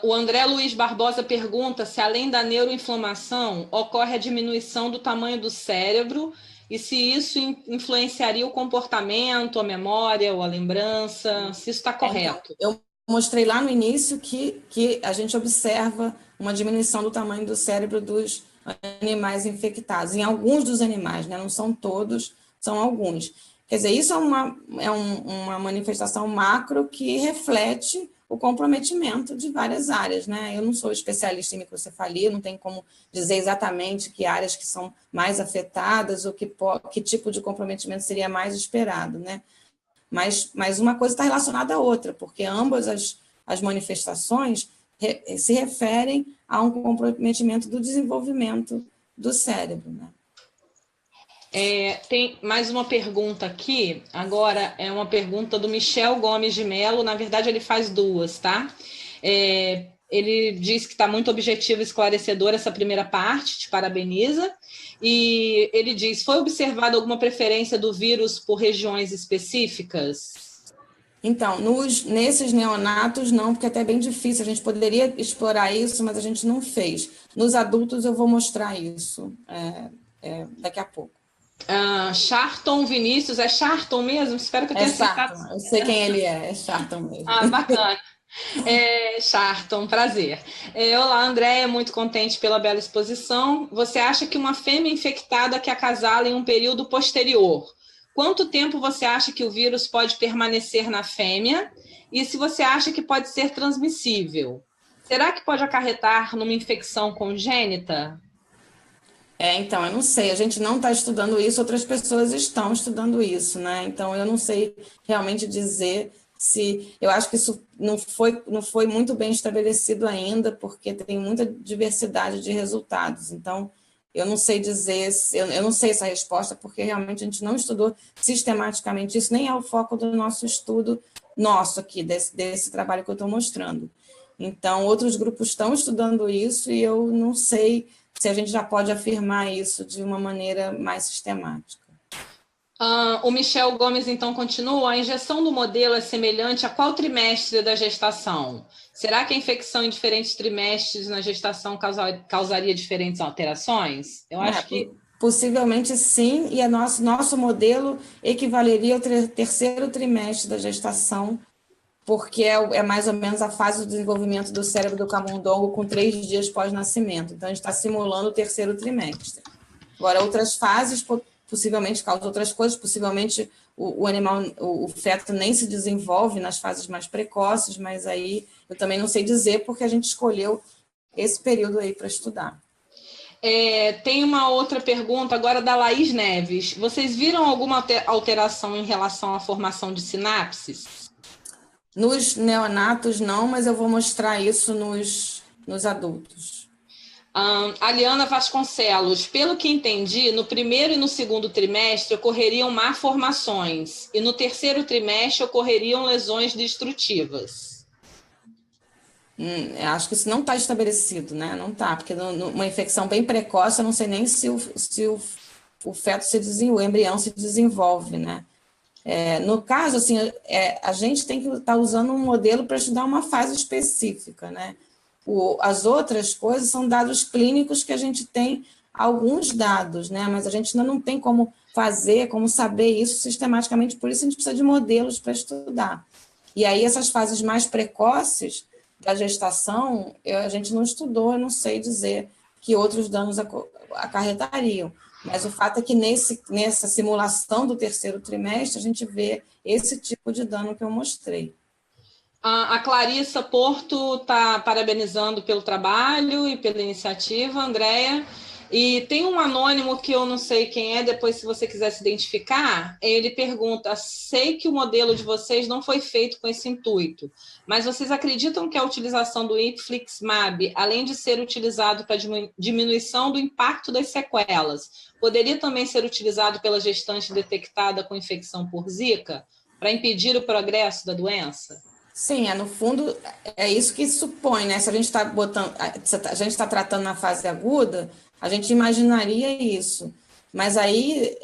O André Luiz Barbosa pergunta se, além da neuroinflamação, ocorre a diminuição do tamanho do cérebro e se isso influenciaria o comportamento, a memória ou a lembrança, se isso está correto. Eu mostrei lá no início que a gente observa uma diminuição do tamanho do cérebro dos animais infectados, em alguns dos animais, né? Não são todos, são alguns. Quer dizer, isso é uma manifestação macro que reflete o comprometimento de várias áreas, né? Eu não sou especialista em microcefalia, não tenho como dizer exatamente que áreas que são mais afetadas ou que tipo de comprometimento seria mais esperado, né? Mas uma coisa está relacionada à outra, porque ambas as manifestações se referem a um comprometimento do desenvolvimento do cérebro, né? Tem mais uma pergunta aqui, agora é uma pergunta do Michel Gomes de Mello, na verdade ele faz 2, tá? Ele diz que está muito objetivo e esclarecedor essa primeira parte, te parabeniza, e ele diz, foi observada alguma preferência do vírus por regiões específicas? Então, nesses neonatos não, porque é até bem difícil, a gente poderia explorar isso, mas a gente não fez. Nos adultos eu vou mostrar isso daqui a pouco. Charton Vinícius, é Charton mesmo? Espero que eu tenha acertado. Eu sei quem ele é Charton mesmo. Bacana. Charton, prazer. Olá, Andréia, muito contente pela bela exposição. Você acha que uma fêmea infectada que acasala em um período posterior, quanto tempo você acha que o vírus pode permanecer na fêmea? E se você acha que pode ser transmissível? Será que pode acarretar numa infecção congênita? Então, eu não sei, a gente não está estudando isso, outras pessoas estão estudando isso, né? Então, eu não sei realmente dizer se... Eu acho que isso não foi muito bem estabelecido ainda, porque tem muita diversidade de resultados. Então, eu não sei dizer, eu não sei essa resposta, porque realmente a gente não estudou sistematicamente isso, nem é o foco do nosso estudo, nosso aqui, desse trabalho que eu estou mostrando. Então, outros grupos estão estudando isso e eu não sei se a gente já pode afirmar isso de uma maneira mais sistemática. O Michel Gomes, então, continua. A injeção do modelo é semelhante a qual trimestre da gestação? Será que a infecção em diferentes trimestres na gestação causaria diferentes alterações? Eu acho que... Possivelmente sim, e nosso modelo equivaleria ao terceiro trimestre da gestação, porque é mais ou menos a fase do desenvolvimento do cérebro do camundongo com 3 dias pós-nascimento. Então, a gente está simulando o terceiro trimestre. Agora, outras fases possivelmente causam outras coisas, possivelmente o animal, o feto nem se desenvolve nas fases mais precoces, mas aí eu também não sei dizer, porque a gente escolheu esse período aí para estudar. Tem uma outra pergunta agora da Laís Neves. Vocês viram alguma alteração em relação à formação de sinapses? Nos neonatos, não, mas eu vou mostrar isso nos adultos. Aliana Vasconcelos, pelo que entendi, no primeiro e no segundo trimestre ocorreriam malformações, e no terceiro trimestre ocorreriam lesões destrutivas. Acho que isso não está estabelecido, né? Não está, porque numa infecção bem precoce, eu não sei nem se o feto se desenvolve, o embrião se desenvolve, né? No caso, assim, a gente tem que estar usando um modelo para estudar uma fase específica, né? As outras coisas são dados clínicos que a gente tem alguns dados, né? Mas a gente ainda não tem como fazer, como saber isso sistematicamente, por isso a gente precisa de modelos para estudar. E aí, essas fases mais precoces da gestação, a gente não estudou, eu não sei dizer que outros danos acarretariam. Mas o fato é que nessa simulação do terceiro trimestre, a gente vê esse tipo de dano que eu mostrei. A Clarissa Porto está parabenizando pelo trabalho e pela iniciativa, Andréia. E tem um anônimo que eu não sei quem é, depois, se você quiser se identificar, ele pergunta: sei que o modelo de vocês não foi feito com esse intuito, mas vocês acreditam que a utilização do infliximab, além de ser utilizado para diminuição do impacto das sequelas, poderia também ser utilizado pela gestante detectada com infecção por Zika, para impedir o progresso da doença? Sim, no fundo, é isso que supõe, né? Se a gente está a gente está tratando na fase aguda, a gente imaginaria isso. Mas aí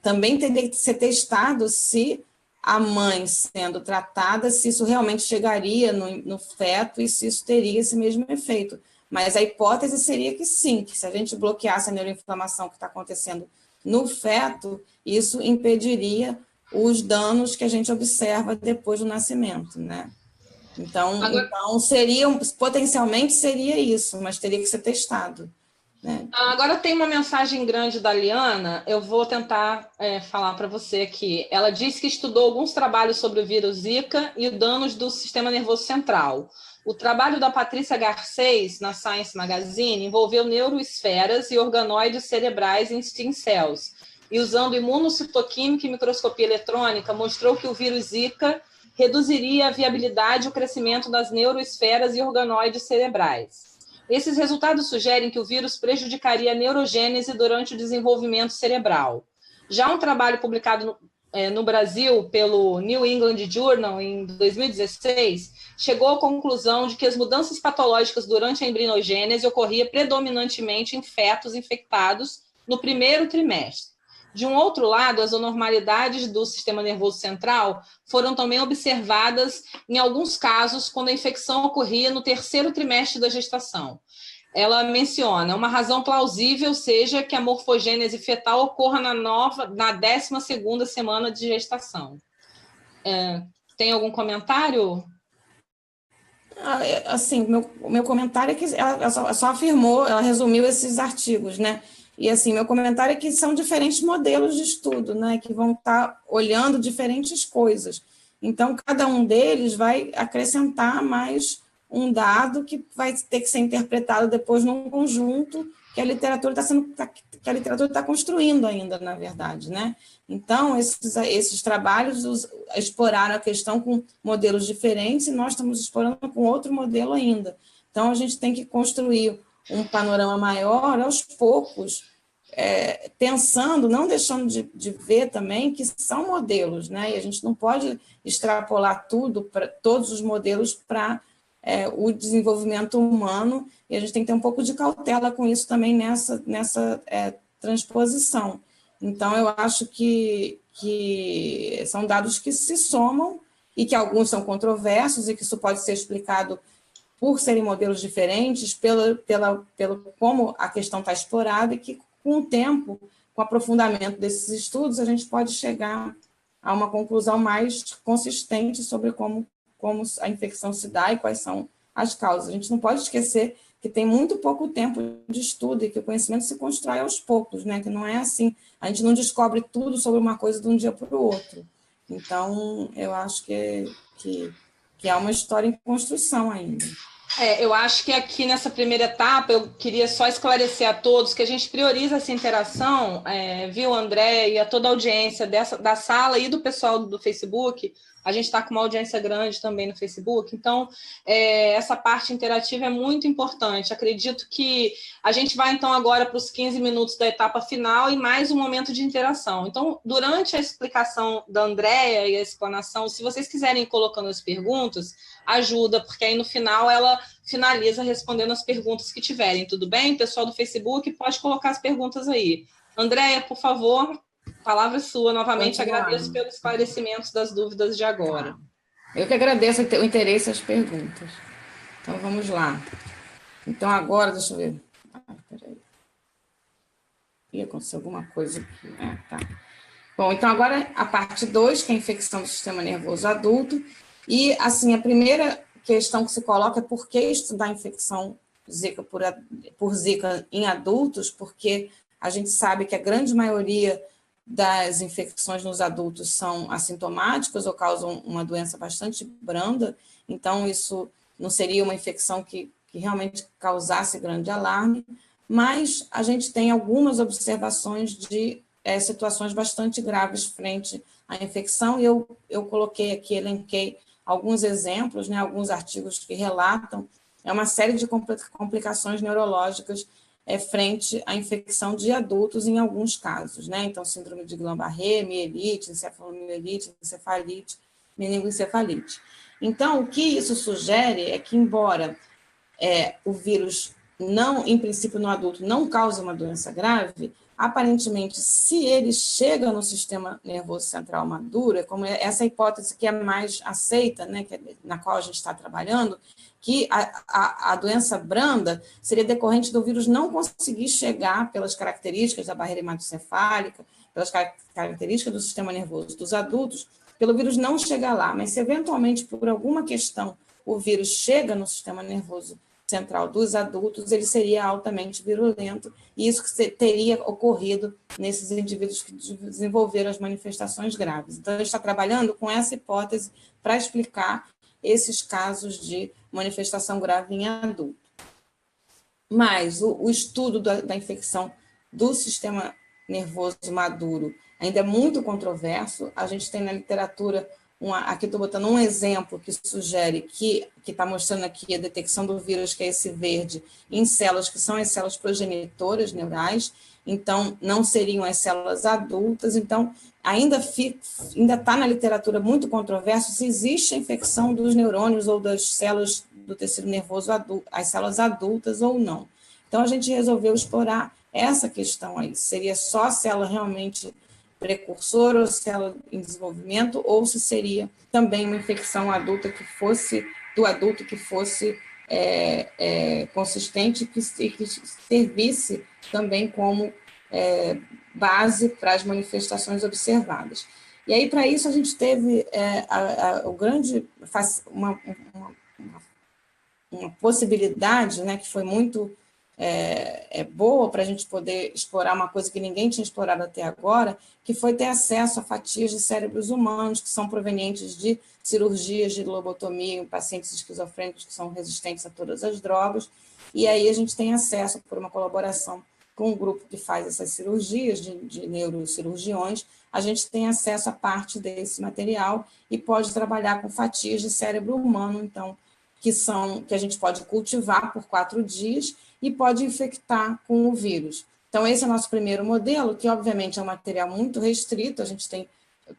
também teria que ser testado se a mãe sendo tratada, se isso realmente chegaria no feto e se isso teria esse mesmo efeito. Mas a hipótese seria que sim, que se a gente bloqueasse a neuroinflamação que está acontecendo no feto, isso impediria os danos que a gente observa depois do nascimento, né? Então, potencialmente seria isso, mas teria que ser testado, né? Agora tem uma mensagem grande da Liana, eu vou tentar falar para você aqui. Ela disse que estudou alguns trabalhos sobre o vírus Zika e danos do sistema nervoso central. O trabalho da Patrícia Garcês, na Science Magazine, envolveu neuroesferas e organoides cerebrais em stem cells, e usando imunocitoquímica e microscopia eletrônica, mostrou que o vírus Zika reduziria a viabilidade e o crescimento das neuroesferas e organoides cerebrais. Esses resultados sugerem que o vírus prejudicaria a neurogênese durante o desenvolvimento cerebral. Já um trabalho publicado no Brasil pelo New England Journal em 2016 chegou à conclusão de que as mudanças patológicas durante a embriogênese ocorriam predominantemente em fetos infectados no primeiro trimestre. De um outro lado, as anormalidades do sistema nervoso central foram também observadas em alguns casos quando a infecção ocorria no terceiro trimestre da gestação. Ela menciona: uma razão plausível seja que a morfogênese fetal ocorra na 12ª semana de gestação. Tem algum comentário? Assim, o meu comentário é que ela só afirmou, ela resumiu esses artigos, né? E, assim, meu comentário é que são diferentes modelos de estudo, né? Que vão estar olhando diferentes coisas. Então, cada um deles vai acrescentar mais um dado que vai ter que ser interpretado depois num conjunto que a literatura está construindo ainda, na verdade, né? Então, esses trabalhos exploraram a questão com modelos diferentes e nós estamos explorando com outro modelo ainda. Então, a gente tem que construir um panorama maior aos poucos, pensando, não deixando de ver também que são modelos, né? E a gente não pode extrapolar todos os modelos para o desenvolvimento humano, e a gente tem que ter um pouco de cautela com isso também nessa transposição. Então, eu acho que são dados que se somam e que alguns são controversos e que isso pode ser explicado por serem modelos diferentes, pelo como a questão está explorada, e que, com o tempo, com o aprofundamento desses estudos, a gente pode chegar a uma conclusão mais consistente sobre como a infecção se dá e quais são as causas. A gente não pode esquecer que tem muito pouco tempo de estudo e que o conhecimento se constrói aos poucos, né? Que não é assim, a gente não descobre tudo sobre uma coisa de um dia para o outro. Então, eu acho que é uma história em construção ainda. Eu acho que aqui nessa primeira etapa eu queria só esclarecer a todos que a gente prioriza essa interação, viu, André, e a toda a audiência da sala e do pessoal do Facebook. A gente está com uma audiência grande também no Facebook, então essa parte interativa é muito importante. Acredito que a gente vai, então, agora para os 15 minutos da etapa final e mais um momento de interação. Então, durante a explicação da Andréa e a explanação, se vocês quiserem ir colocando as perguntas, ajuda, porque aí no final ela finaliza respondendo as perguntas que tiverem, tudo bem? Pessoal do Facebook, pode colocar as perguntas aí. Andréa, por favor, palavra sua novamente. Agradeço pelos esclarecimentos das dúvidas de agora. Eu que agradeço o interesse e as perguntas. Então, vamos lá. Então, agora, deixa eu ver. Peraí. Ia acontecer alguma coisa aqui. Tá. Bom, então, agora a parte 2, que é a infecção do sistema nervoso adulto. E, assim, a primeira questão que se coloca é por que estudar a infecção Zika por Zika em adultos, porque a gente sabe que a grande maioria das infecções nos adultos são assintomáticas ou causam uma doença bastante branda, então isso não seria uma infecção que realmente causasse grande alarme, mas a gente tem algumas observações de situações bastante graves frente à infecção, e eu coloquei aqui, elenquei alguns exemplos, né, alguns artigos que relatam uma série de complicações neurológicas frente à infecção de adultos em alguns casos, né? Então, síndrome de Guillain-Barré, mielite, encefalomielite, encefalite, meningoencefalite. Então, o que isso sugere é que, embora o vírus, não, em princípio, no adulto, não cause uma doença grave, aparentemente, se ele chega no sistema nervoso central maduro, como essa hipótese que é mais aceita, né, na qual a gente está trabalhando, que a doença branda seria decorrente do vírus não conseguir chegar pelas características da barreira hematocefálica, pelas características do sistema nervoso dos adultos, pelo vírus não chegar lá. Mas se eventualmente, por alguma questão, o vírus chega no sistema nervoso central dos adultos, ele seria altamente virulento, e isso teria ocorrido nesses indivíduos que desenvolveram as manifestações graves. Então, a gente está trabalhando com essa hipótese para explicar esses casos de manifestação grave em adulto. Mas o estudo da infecção do sistema nervoso maduro ainda é muito controverso. A gente tem na literatura, aqui estou botando um exemplo que sugere que está mostrando aqui a detecção do vírus, que é esse verde, em células que são as células progenitoras neurais, então não seriam as células adultas. Então, ainda está na literatura muito controverso se existe a infecção dos neurônios ou das células do tecido nervoso adulto, as células adultas ou não. Então, a gente resolveu explorar essa questão aí, seria só a célula realmente precursora ou célula em desenvolvimento, ou se seria também uma infecção adulta do adulto que fosse consistente e que servisse também como base para as manifestações observadas. E aí, para isso, a gente teve uma possibilidade, né, que foi muito boa para a gente poder explorar uma coisa que ninguém tinha explorado até agora, que foi ter acesso a fatias de cérebros humanos que são provenientes de cirurgias de lobotomia em pacientes esquizofrênicos que são resistentes a todas as drogas, e aí a gente tem acesso, por uma colaboração com um grupo que faz essas cirurgias de neurocirurgiões, a gente tem acesso a parte desse material e pode trabalhar com fatias de cérebro humano, então, que a gente pode cultivar por 4 dias e pode infectar com o vírus. Então, esse é o nosso primeiro modelo, que obviamente é um material muito restrito, a gente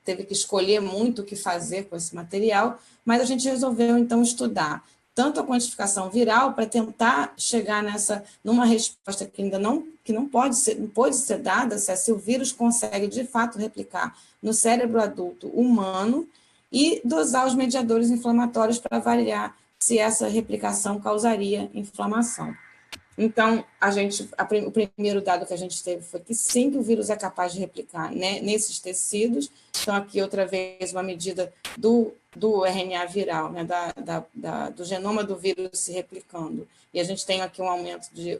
teve que escolher muito o que fazer com esse material, mas a gente resolveu, então, estudar tanto a quantificação viral para tentar chegar numa resposta que ainda não pode ser dada, se o vírus consegue, de fato, replicar no cérebro adulto humano e dosar os mediadores inflamatórios para avaliar se essa replicação causaria inflamação. Então, o primeiro dado que a gente teve foi que sim, que o vírus é capaz de replicar, né, nesses tecidos. Então, aqui, outra vez, uma medida do RNA viral, né, do genoma do vírus se replicando. E a gente tem aqui um aumento de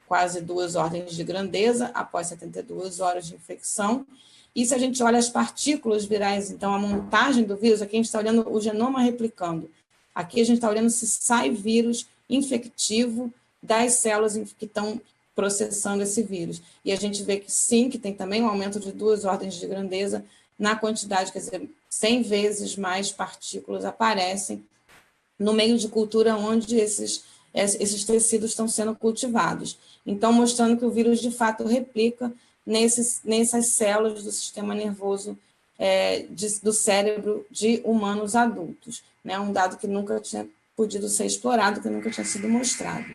quase 2 ordens de grandeza após 72 horas de infecção. E se a gente olha as partículas virais, então, a montagem do vírus, aqui a gente está olhando o genoma replicando. Aqui a gente está olhando se sai vírus infectivo das células que estão processando esse vírus. E a gente vê que sim, que tem também um aumento de 2 ordens de grandeza na quantidade, quer dizer, 100 vezes mais partículas aparecem no meio de cultura onde esses tecidos estão sendo cultivados. Então, mostrando que o vírus, de fato, replica nessas células do sistema nervoso do cérebro de humanos adultos. Né? Um dado que nunca tinha podido ser explorado, que nunca tinha sido mostrado.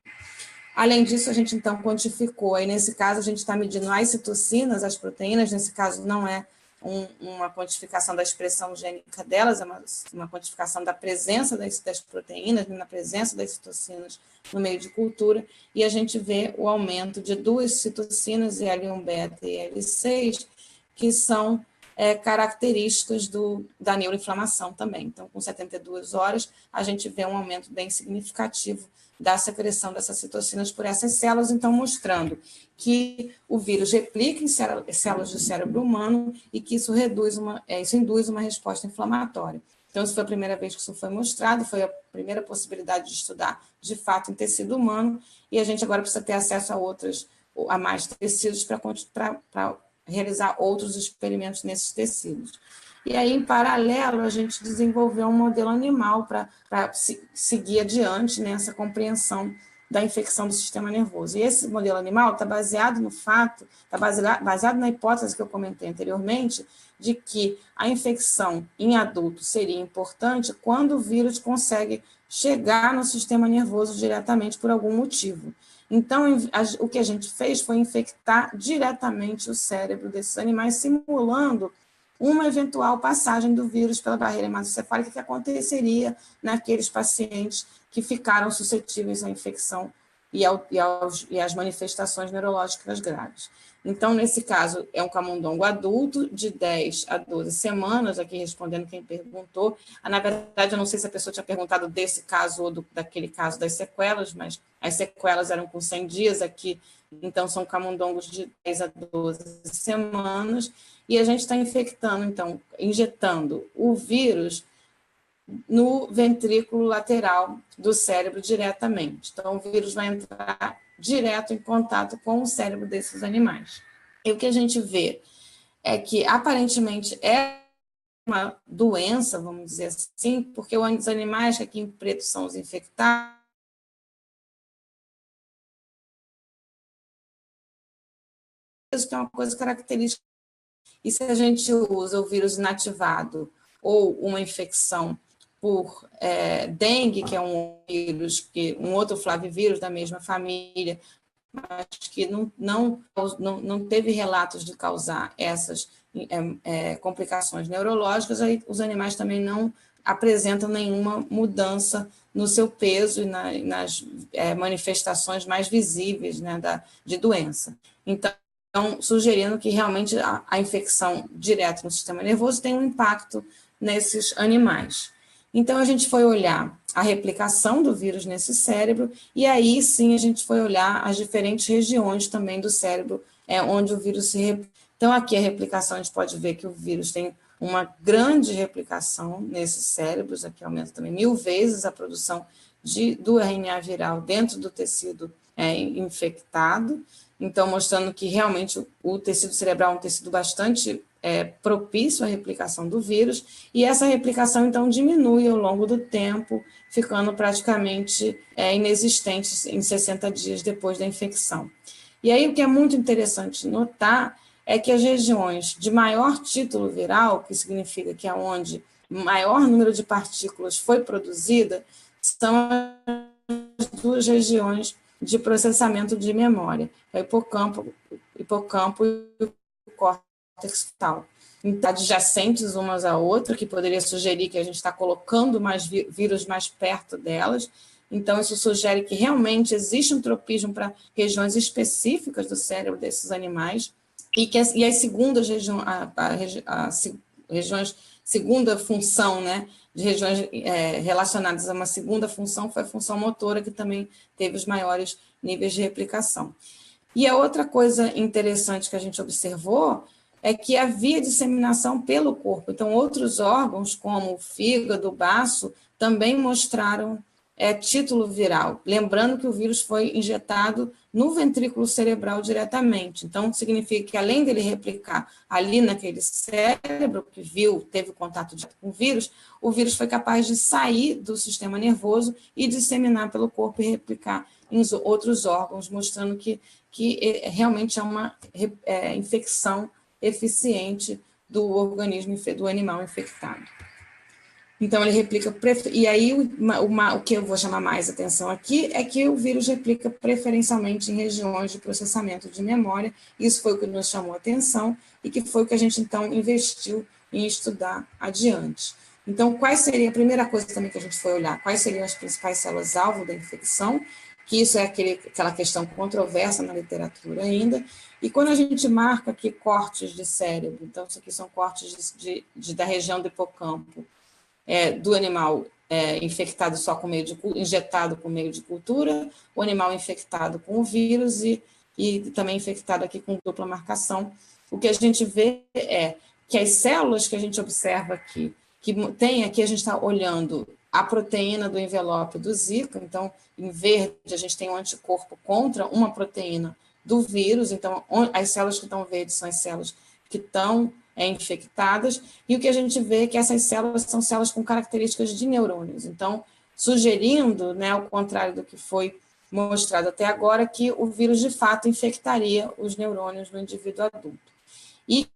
Além disso, a gente, então, quantificou, aí nesse caso, a gente está medindo as citocinas, as proteínas, nesse caso não é uma quantificação da expressão gênica delas, é uma quantificação da presença das proteínas, na presença das citocinas no meio de cultura, e a gente vê o aumento de 2 citocinas, IL-1-beta e IL-6, que são características da neuroinflamação também. Então, com 72 horas, a gente vê um aumento bem significativo da secreção dessas citocinas por essas células, então mostrando que o vírus replica em células do cérebro humano e que isso induz uma resposta inflamatória. Então, isso foi a primeira vez que isso foi mostrado, foi a primeira possibilidade de estudar, de fato, em tecido humano, e a gente agora precisa ter acesso a mais tecidos para realizar outros experimentos nesses tecidos. E aí, em paralelo, a gente desenvolveu um modelo animal para seguir adiante nessa compreensão da infecção do sistema nervoso. E esse modelo animal está baseado no fato, está baseado na hipótese que eu comentei anteriormente, de que a infecção em adulto seria importante quando o vírus consegue chegar no sistema nervoso diretamente por algum motivo. Então, o que a gente fez foi infectar diretamente o cérebro desses animais, simulando uma eventual passagem do vírus pela barreira hematocefálica que aconteceria naqueles pacientes que ficaram suscetíveis à infecção e às manifestações neurológicas graves. Então, nesse caso, é um camundongo adulto de 10 a 12 semanas, aqui respondendo quem perguntou. Na verdade, eu não sei se a pessoa tinha perguntado desse caso ou daquele caso das sequelas, mas as sequelas eram com 100 dias aqui, então são camundongos de 10 a 12 semanas, e a gente está injetando o vírus no ventrículo lateral do cérebro diretamente. Então, o vírus vai entrar direto em contato com o cérebro desses animais. E o que a gente vê é que, aparentemente, é uma doença, vamos dizer assim, porque os animais que aqui em preto são os infectados, que é uma coisa característica. E se a gente usa o vírus inativado ou uma infecção por dengue, que é um vírus, um outro flavivírus da mesma família, mas que não teve relatos de causar essas complicações neurológicas, aí os animais também não apresentam nenhuma mudança no seu peso e nas manifestações mais visíveis, né, de doença. Então, sugerindo que realmente a infecção direta no sistema nervoso tem um impacto nesses animais. Então, a gente foi olhar a replicação do vírus nesse cérebro, e aí sim a gente foi olhar as diferentes regiões também do cérebro, onde o vírus se... Então, aqui a replicação, a gente pode ver que o vírus tem uma grande replicação nesses cérebros, aqui aumenta também 1000 vezes a produção do RNA viral dentro do tecido infectado, então mostrando que realmente o tecido cerebral é um tecido bastante propício à replicação do vírus, e essa replicação então diminui ao longo do tempo, ficando praticamente inexistente em 60 dias depois da infecção. E aí o que é muito interessante notar é que as regiões de maior título viral, que significa que é onde maior número de partículas foi produzida, são as duas regiões de processamento de memória, o hipocampo e o córtex tal. Então, adjacentes umas à outra, que poderia sugerir que a gente está colocando mais vírus mais perto delas. Então, isso sugere que realmente existe um tropismo para regiões específicas do cérebro desses animais, e as segundas regiões, regiões, segunda função, né, de regiões relacionadas a uma segunda função foi a função motora, que também teve os maiores níveis de replicação. E a outra coisa interessante que a gente observou é que havia disseminação pelo corpo. Então, outros órgãos, como o fígado, o baço, também mostraram título viral. Lembrando que o vírus foi injetado no ventrículo cerebral diretamente. Então, significa que, além dele replicar ali naquele cérebro que teve contato direto com o vírus foi capaz de sair do sistema nervoso e disseminar pelo corpo e replicar em outros órgãos, mostrando que realmente é uma infecção eficiente do organismo, do animal infectado. Então, ele replica... E aí, o que eu vou chamar mais atenção aqui é que o vírus replica preferencialmente em regiões de processamento de memória. Isso foi o que nos chamou a atenção e que foi o que a gente, então, investiu em estudar adiante. Então, quais seria a primeira coisa também que a gente foi olhar? Quais seriam as principais células-alvo da infecção? Que isso é aquela questão controversa na literatura ainda. E quando a gente marca aqui cortes de cérebro, então, isso aqui são cortes da região do hipocampo, do animal infectado só com injetado com meio de cultura, o animal infectado com o vírus e também infectado aqui com dupla marcação. O que a gente vê é que as células que a gente observa aqui, aqui a gente está olhando a proteína do envelope do Zika, então, em verde, a gente tem um anticorpo contra uma proteína do vírus, então, as células que estão verdes são as células que estão infectadas, e o que a gente vê é que essas células são células com características de neurônios, então, sugerindo, né, ao contrário do que foi mostrado até agora, que o vírus, de fato, infectaria os neurônios do indivíduo adulto. E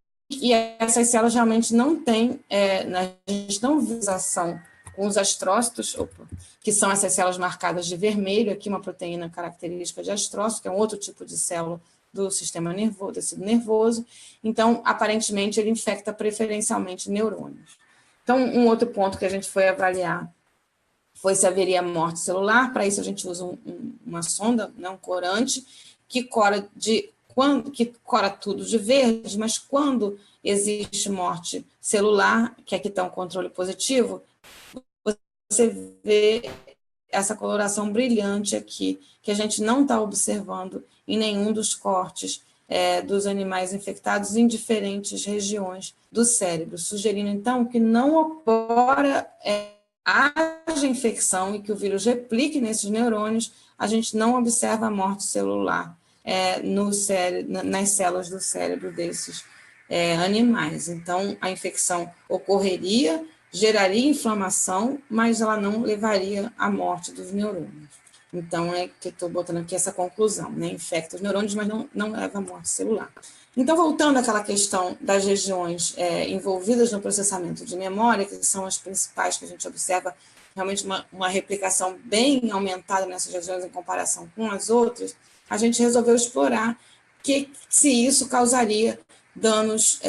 essas células realmente não têm, a gente não vê ação com os astrócitos, que são essas células marcadas de vermelho, aqui uma proteína característica de astrócito, que é um outro tipo de célula do sistema nervoso, tecido nervoso. Então, aparentemente, ele infecta preferencialmente neurônios. Então, um outro ponto que a gente foi avaliar foi se haveria morte celular. Para isso, a gente usa uma sonda, né, um corante, que cora tudo de verde, mas quando existe morte celular, que aqui está um controle positivo, você vê essa coloração brilhante aqui, que a gente não está observando em nenhum dos cortes dos animais infectados em diferentes regiões do cérebro, sugerindo, então, que não ocorra haja infecção e que o vírus replique nesses neurônios, a gente não observa a morte celular nas células do cérebro desses animais. Então, a infecção ocorreria, geraria inflamação, mas ela não levaria à morte dos neurônios. Então, que eu estou botando aqui essa conclusão, né? Infecta os neurônios, mas não leva à morte celular. Então, voltando àquela questão das regiões envolvidas no processamento de memória, que são as principais que a gente observa, realmente uma replicação bem aumentada nessas regiões em comparação com as outras, a gente resolveu explorar se isso causaria danos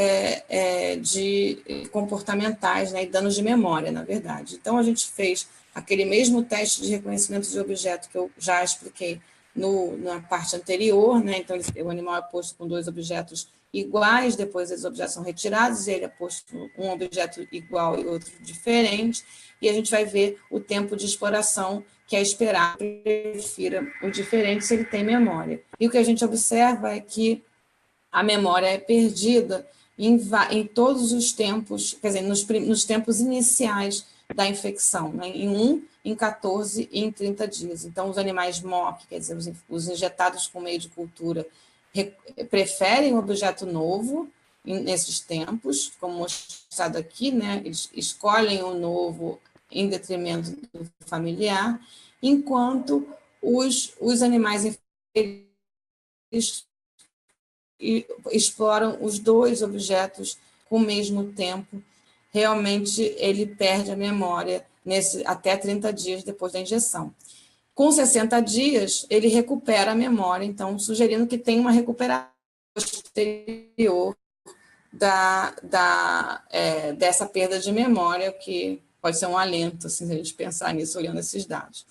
comportamentais, né, e danos de memória, na verdade. Então, a gente fez aquele mesmo teste de reconhecimento de objeto que eu já expliquei na parte anterior, né? Então, o animal é posto com 2 objetos iguais, depois esses objetos são retirados, e ele é posto um objeto igual e outro diferente, e a gente vai ver o tempo de exploração que é esperado, prefira o diferente se ele tem memória. E o que a gente observa é que a memória é perdida em todos os tempos, quer dizer, nos tempos iniciais da infecção, né? Em 1, em 14 e em 30 dias. Então, os animais MOC, quer dizer, os injetados com meio de cultura, preferem o objeto novo nesses tempos, como mostrado aqui, né? Eles escolhem o novo em detrimento do familiar, enquanto os animais inferiores exploram os 2 objetos com o mesmo tempo. Realmente, ele perde a memória até 30 dias depois da injeção. Com 60 dias, ele recupera a memória, então, sugerindo que tem uma recuperação posterior dessa perda de memória, que pode ser um alento, assim, se a gente pensar nisso, olhando esses dados.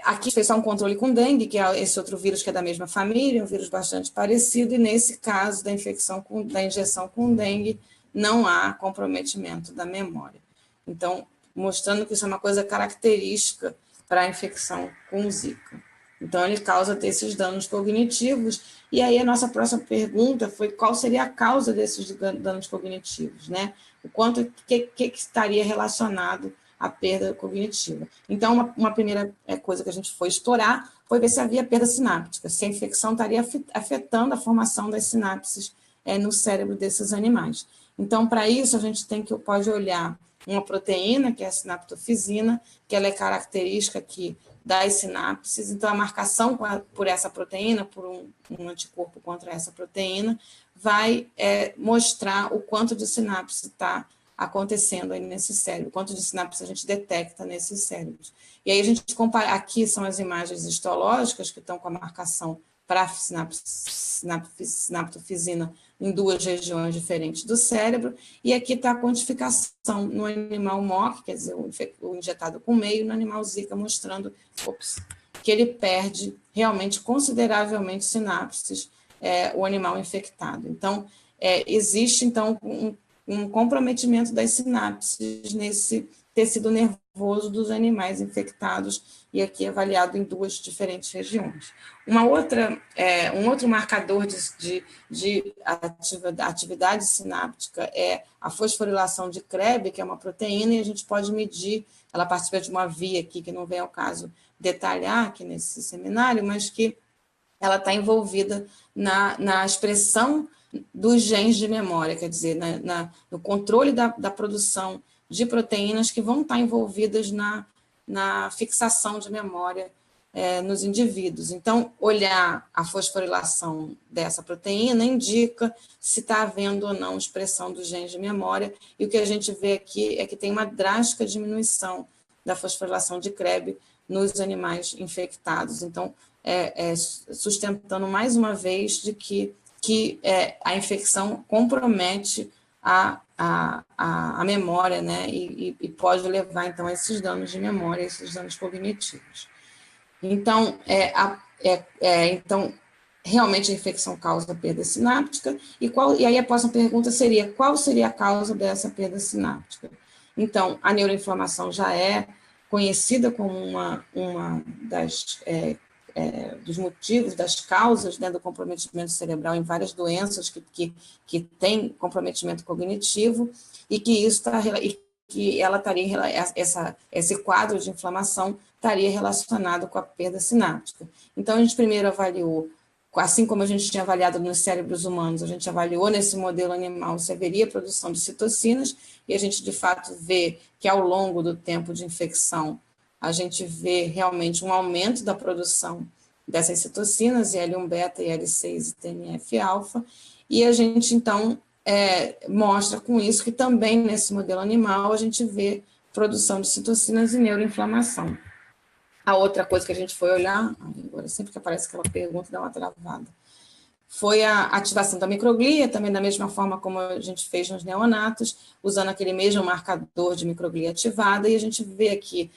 Aqui fez só um controle com dengue, que é esse outro vírus que é da mesma família, um vírus bastante parecido, e nesse caso da injeção com dengue, não há comprometimento da memória. Então, mostrando que isso é uma coisa característica para a infecção com Zika. Então, ele causa esses danos cognitivos, e aí a nossa próxima pergunta foi qual seria a causa desses danos cognitivos, né? O quanto que estaria relacionado à perda cognitiva. Então, uma primeira coisa que a gente foi explorar foi ver se havia perda sináptica, se a infecção estaria afetando a formação das sinapses no cérebro desses animais. Então, para isso, a gente pode olhar uma proteína, que é a sinaptofisina, que ela é característica aqui das sinapses, então a marcação por essa proteína, por um anticorpo contra essa proteína, vai mostrar o quanto de sinapse está acontecendo aí nesse cérebro, quanto de sinapse a gente detecta nesses cérebros. E aí a gente compara, aqui são as imagens histológicas que estão com a marcação para a sinaptofisina em 2 regiões diferentes do cérebro, e aqui está a quantificação no animal MOC, quer dizer, o injetado com meio, no animal Zika, mostrando que ele perde realmente consideravelmente sinapses, o animal infectado. Então, existe, então, um comprometimento das sinapses nesse tecido nervoso dos animais infectados, e aqui avaliado em 2 diferentes regiões. Um outro marcador de atividade sináptica é a fosforilação de Krebs, que é uma proteína, e a gente pode medir, ela participa de uma via aqui, que não vem ao caso detalhar aqui nesse seminário, mas que ela está envolvida na expressão dos genes de memória, quer dizer, no controle da produção de proteínas que vão estar envolvidas na fixação de memória nos indivíduos. Então, olhar a fosforilação dessa proteína indica se está havendo ou não expressão dos genes de memória, e o que a gente vê aqui é que tem uma drástica diminuição da fosforilação de Krebs nos animais infectados. Então, sustentando mais uma vez de que a infecção compromete a memória, né, e pode levar, então, a esses danos de memória, esses danos cognitivos. Então, então realmente a infecção causa perda sináptica, e aí a próxima pergunta seria, qual seria a causa dessa perda sináptica? Então, a neuroinflamação já é conhecida como uma dos motivos, das causas, né, do comprometimento cerebral em várias doenças que têm comprometimento cognitivo, e que esse quadro de inflamação estaria relacionado com a perda sináptica. Então, a gente primeiro avaliou, assim como a gente tinha avaliado nos cérebros humanos, a gente avaliou nesse modelo animal se haveria produção de citocinas, e a gente, de fato, vê que ao longo do tempo de infecção, a gente vê realmente um aumento da produção dessas citocinas, IL-1-beta, IL-6 e TNF-alfa, e a gente, então, mostra com isso que também nesse modelo animal a gente vê produção de citocinas e neuroinflamação. A outra coisa que a gente foi olhar, agora sempre que aparece aquela pergunta dá uma travada, foi a ativação da microglia, também da mesma forma como a gente fez nos neonatos, usando aquele mesmo marcador de microglia ativada, e a gente vê aqui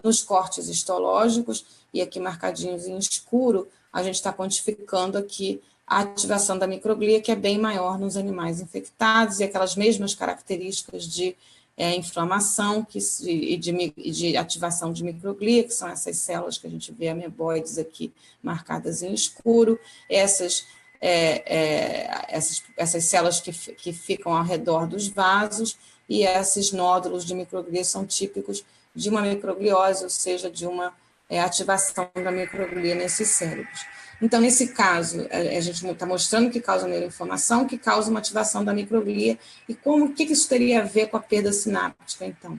nos cortes histológicos e aqui marcadinhos em escuro, a gente está quantificando aqui a ativação da microglia, que é bem maior nos animais infectados, e aquelas mesmas características de inflamação e de ativação de microglia, que são essas células que a gente vê ameboides aqui marcadas em escuro, essas células que ficam ao redor dos vasos, e esses nódulos de microglia são típicos de uma microgliose, ou seja, de uma ativação da microglia nesses cérebros. Então, nesse caso, a gente está mostrando que causa neuroinflamação, que causa uma ativação da microglia, e o que isso teria a ver com a perda sináptica, então?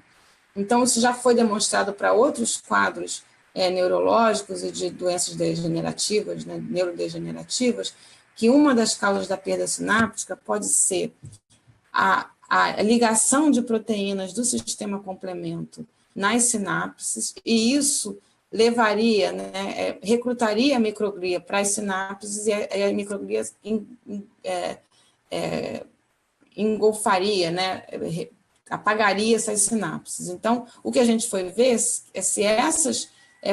Então, isso já foi demonstrado para outros quadros neurológicos e de doenças degenerativas, né, neurodegenerativas, que uma das causas da perda sináptica pode ser a ligação de proteínas do sistema complemento nas sinapses, e isso levaria, né, recrutaria a microglia para as sinapses, e a microglia engolfaria, né, apagaria essas sinapses. Então, o que a gente foi ver é se essas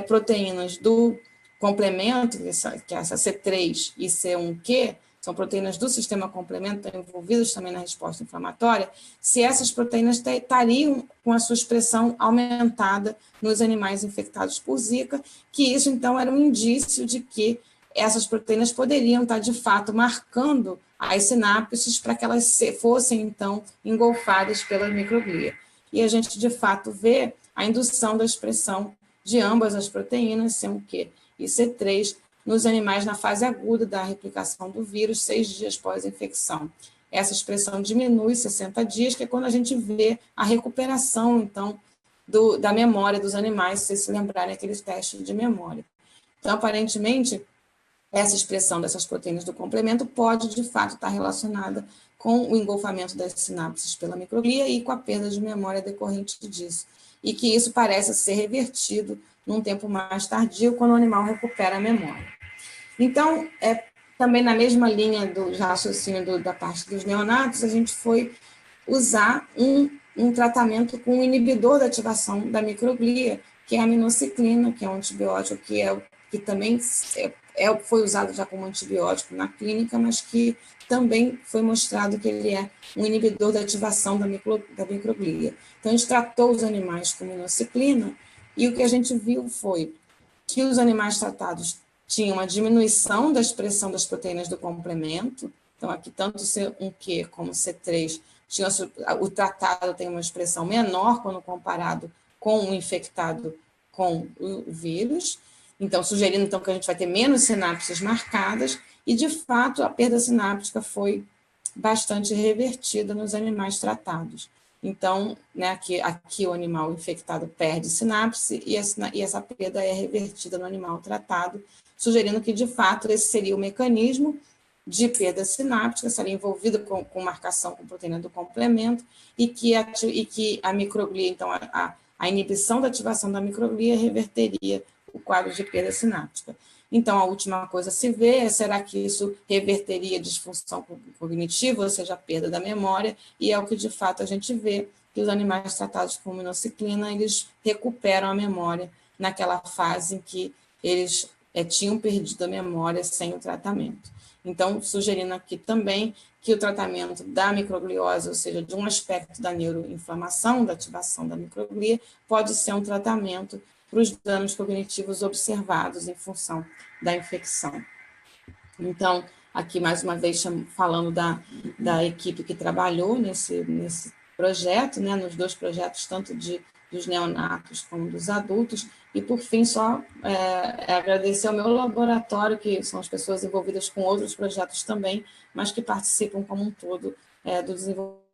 proteínas do complemento, que é essa C3 e C1q, são proteínas do sistema complemento, estão envolvidas também na resposta inflamatória, se essas proteínas estariam com a sua expressão aumentada nos animais infectados por Zika, que isso, então, era um indício de que essas proteínas poderiam estar, de fato, marcando as sinapses para que elas fossem, então, engolfadas pela microglia. E a gente, de fato, vê a indução da expressão de ambas as proteínas, C1q e C3, nos animais na fase aguda da replicação do vírus, 6 dias pós-infecção. Essa expressão diminui 60 dias, que é quando a gente vê a recuperação, então, da memória dos animais, se vocês se lembrarem aqueles testes de memória. Então, aparentemente, essa expressão dessas proteínas do complemento pode, de fato, estar relacionada com o engolfamento das sinapses pela microglia e com a perda de memória decorrente disso. E que isso parece ser revertido num tempo mais tardio, quando o animal recupera a memória. Então, também na mesma linha do raciocínio da parte dos neonatos, a gente foi usar um tratamento com um inibidor da ativação da microglia, que é a aminociclina, que é um antibiótico que também foi usado já como antibiótico na clínica, mas que também foi mostrado que ele é um inibidor da ativação da microglia. Então, a gente tratou os animais com aminociclina, e o que a gente viu foi que os animais tratados tinham uma diminuição da expressão das proteínas do complemento, então aqui tanto C1q como C3, o tratado tem uma expressão menor quando comparado com o infectado com o vírus, então sugerindo então, que a gente vai ter menos sinapses marcadas, e de fato a perda sináptica foi bastante revertida nos animais tratados. Então, né, aqui o animal infectado perde sinapse e essa perda é revertida no animal tratado, sugerindo que, de fato, esse seria o mecanismo de perda sináptica, estaria envolvido com marcação com proteína do complemento, e que a microglia, então, a inibição da ativação da microglia reverteria o quadro de perda sináptica. Então, a última coisa a se ver é, será que isso reverteria a disfunção cognitiva, ou seja, a perda da memória, e é o que, de fato, a gente vê, que os animais tratados com aminociclina, eles recuperam a memória naquela fase em que eles tinham perdido a memória sem o tratamento. Então, sugerindo aqui também que o tratamento da microgliose, ou seja, de um aspecto da neuroinflamação, da ativação da microglia, pode ser um tratamento para os danos cognitivos observados em função da infecção. Então, aqui mais uma vez falando da equipe que trabalhou nesse projeto, né, nos dois projetos, tanto dos neonatos como dos adultos, e por fim só agradecer ao meu laboratório, que são as pessoas envolvidas com outros projetos também, mas que participam como um todo do desenvolvimento.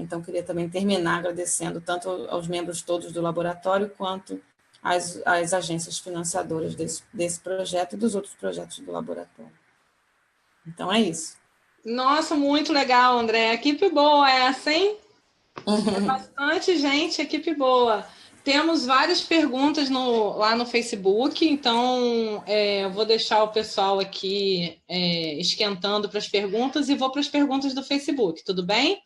Então, queria também terminar agradecendo tanto aos membros todos do laboratório, quanto às agências financiadoras desse projeto e dos outros projetos do laboratório. Então, é isso. Nossa, muito legal, André. Equipe boa essa, hein? É bastante gente, equipe boa. Temos várias perguntas lá no Facebook, então eu vou deixar o pessoal aqui esquentando para as perguntas e vou para as perguntas do Facebook, tudo bem?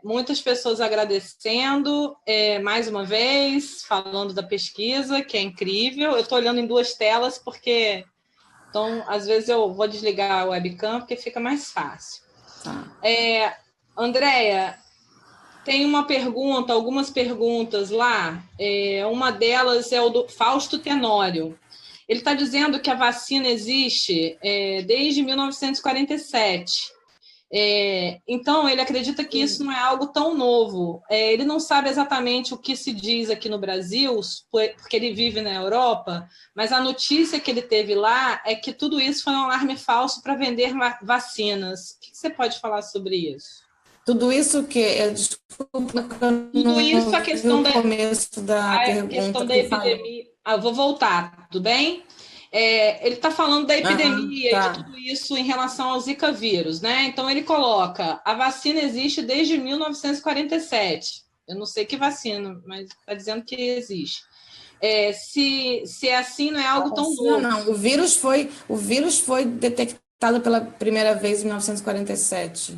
Muitas pessoas agradecendo, mais uma vez, falando da pesquisa, que é incrível. Eu estou olhando em duas telas, porque, então, às vezes eu vou desligar a webcam, porque fica mais fácil. Tá. Andréia, tem uma pergunta, algumas perguntas lá. Uma delas é o do Fausto Tenório. Ele está dizendo que a vacina existe desde 1947. Então, ele acredita que isso não é algo tão novo. Ele não sabe exatamente o que se diz aqui no Brasil, porque ele vive na Europa, mas a notícia que ele teve lá é que tudo isso foi um alarme falso para vender vacinas. O que você pode falar sobre isso? Tudo isso que... Desculpa, Tudo isso, a questão o começo da pergunta da epidemia. Vou voltar, tudo bem? Ele está falando da epidemia e de tudo isso em relação ao Zika vírus, né? Então, ele coloca, a vacina existe desde 1947. Eu não sei que vacina, mas está dizendo que existe. Se é assim, não é algo tão novo. Não, o vírus foi detectado pela primeira vez em 1947.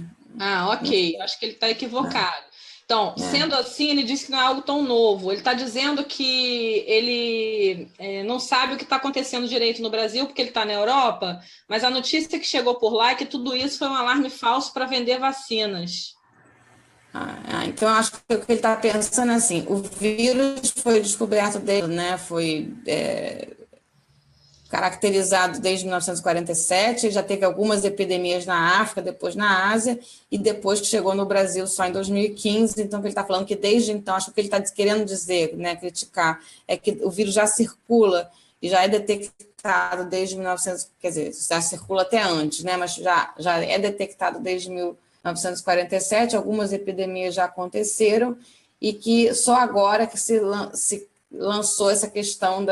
Ok. Acho que ele está equivocado. Então, sendo assim, ele diz que não é algo tão novo. Ele está dizendo que ele não sabe o que está acontecendo direito no Brasil, porque ele está na Europa, mas a notícia que chegou por lá é que tudo isso foi um alarme falso para vender vacinas. Então, acho que o que ele está pensando é assim, o vírus foi descoberto dele, né? Foi caracterizado desde 1947, já teve algumas epidemias na África, depois na Ásia, e depois que chegou no Brasil só em 2015, então ele está falando que desde então, acho que o que ele está querendo dizer, né, criticar, é que o vírus já circula e já é detectado desde 1900, quer dizer, já circula até antes, né, mas já é detectado desde 1947, algumas epidemias já aconteceram, e que só agora que se lançou essa questão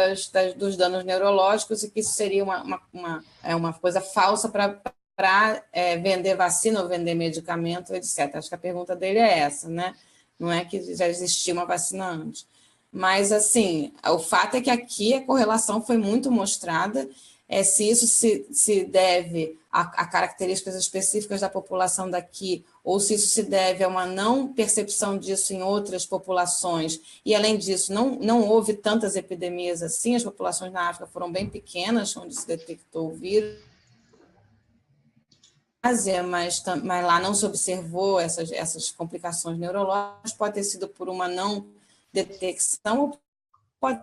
dos danos neurológicos e que isso seria uma coisa falsa para vender vacina ou vender medicamento, etc. Acho que a pergunta dele é essa, né? Não é que já existia uma vacina antes. Mas, assim, o fato é que aqui a correlação foi muito mostrada, se isso se deve a características específicas da população daqui, ou se isso se deve a uma não percepção disso em outras populações, e além disso, não houve tantas epidemias assim, as populações na África foram bem pequenas, onde se detectou o vírus, mas lá não se observou essas complicações neurológicas, pode ter sido por uma não detecção, ou pode...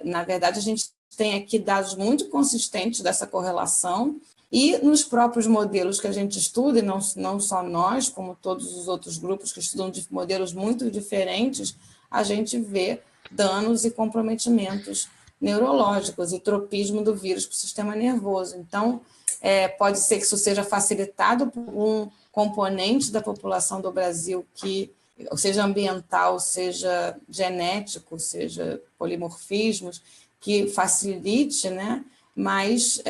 na verdade, a gente tem aqui dados muito consistentes dessa correlação, e nos próprios modelos que a gente estuda, e não só nós, como todos os outros grupos que estudam de modelos muito diferentes, a gente vê danos e comprometimentos neurológicos e tropismo do vírus para o sistema nervoso. Então, pode ser que isso seja facilitado por um componente da população do Brasil que, seja ambiental, seja genético, seja polimorfismos, que facilite, né? Mas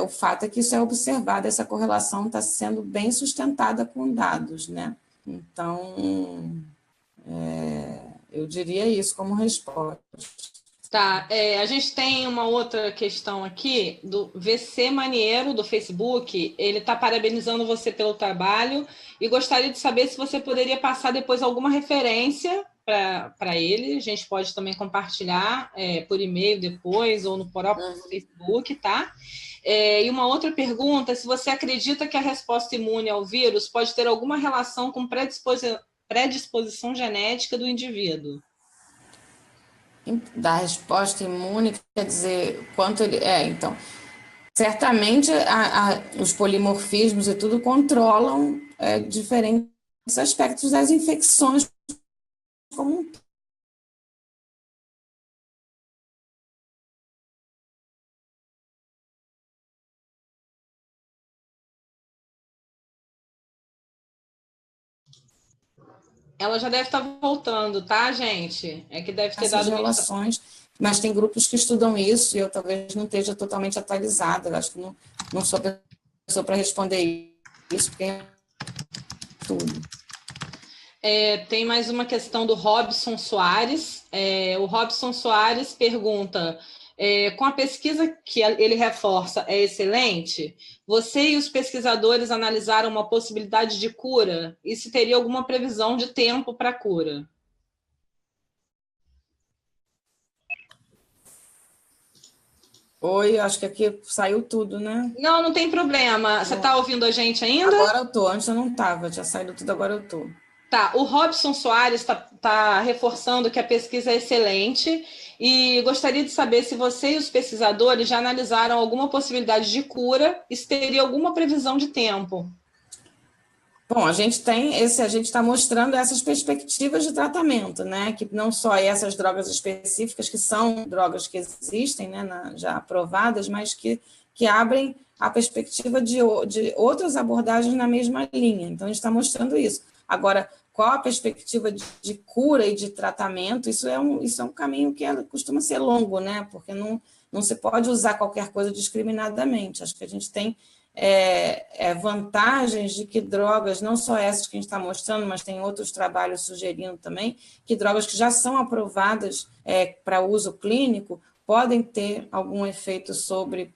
o fato é que isso é observado, essa correlação está sendo bem sustentada com dados, né? Então, eu diria isso como resposta. Tá, a gente tem uma outra questão aqui do VC Maniero, do Facebook. Ele está parabenizando você pelo trabalho e gostaria de saber se você poderia passar depois alguma referência para ele. A gente pode também compartilhar por e-mail depois ou no próprio Facebook, tá? E uma outra pergunta, se você acredita que a resposta imune ao vírus pode ter alguma relação com predisposição genética do indivíduo. Da resposta imune, quer dizer, quanto ele... então, certamente os polimorfismos e tudo controlam diferentes aspectos das infecções como um todo. Ela já deve estar voltando, tá, gente? É que deve ter dado relações, mas tem grupos que estudam isso e eu talvez não esteja totalmente atualizada. Eu acho que não sou a pessoa para responder isso, porque é tudo. Tem mais uma questão do Robson Soares. O Robson Soares pergunta: Com a pesquisa que ele reforça é excelente, você e os pesquisadores analisaram uma possibilidade de cura e se teria alguma previsão de tempo para a cura? Oi, acho que aqui saiu tudo, né? Não, não tem problema. Você está ouvindo a gente ainda? Agora eu tô. Antes eu não estava, tinha saído tudo, agora eu tô. Tá, o Robson Soares está reforçando que a pesquisa é excelente e gostaria de saber se você e os pesquisadores já analisaram alguma possibilidade de cura e se teria alguma previsão de tempo. Bom, a gente está mostrando essas perspectivas de tratamento, né? Que não só essas drogas específicas, que são drogas que existem, né, já aprovadas, mas que abrem a perspectiva de outras abordagens na mesma linha. Então, a gente está mostrando isso. Agora, qual a perspectiva de cura e de tratamento? Isso é um caminho que costuma ser longo, né? Porque não se pode usar qualquer coisa discriminadamente. Acho que a gente tem vantagens de que drogas, não só essas que a gente está mostrando, mas tem outros trabalhos sugerindo também, que drogas que já são aprovadas para uso clínico podem ter algum efeito sobre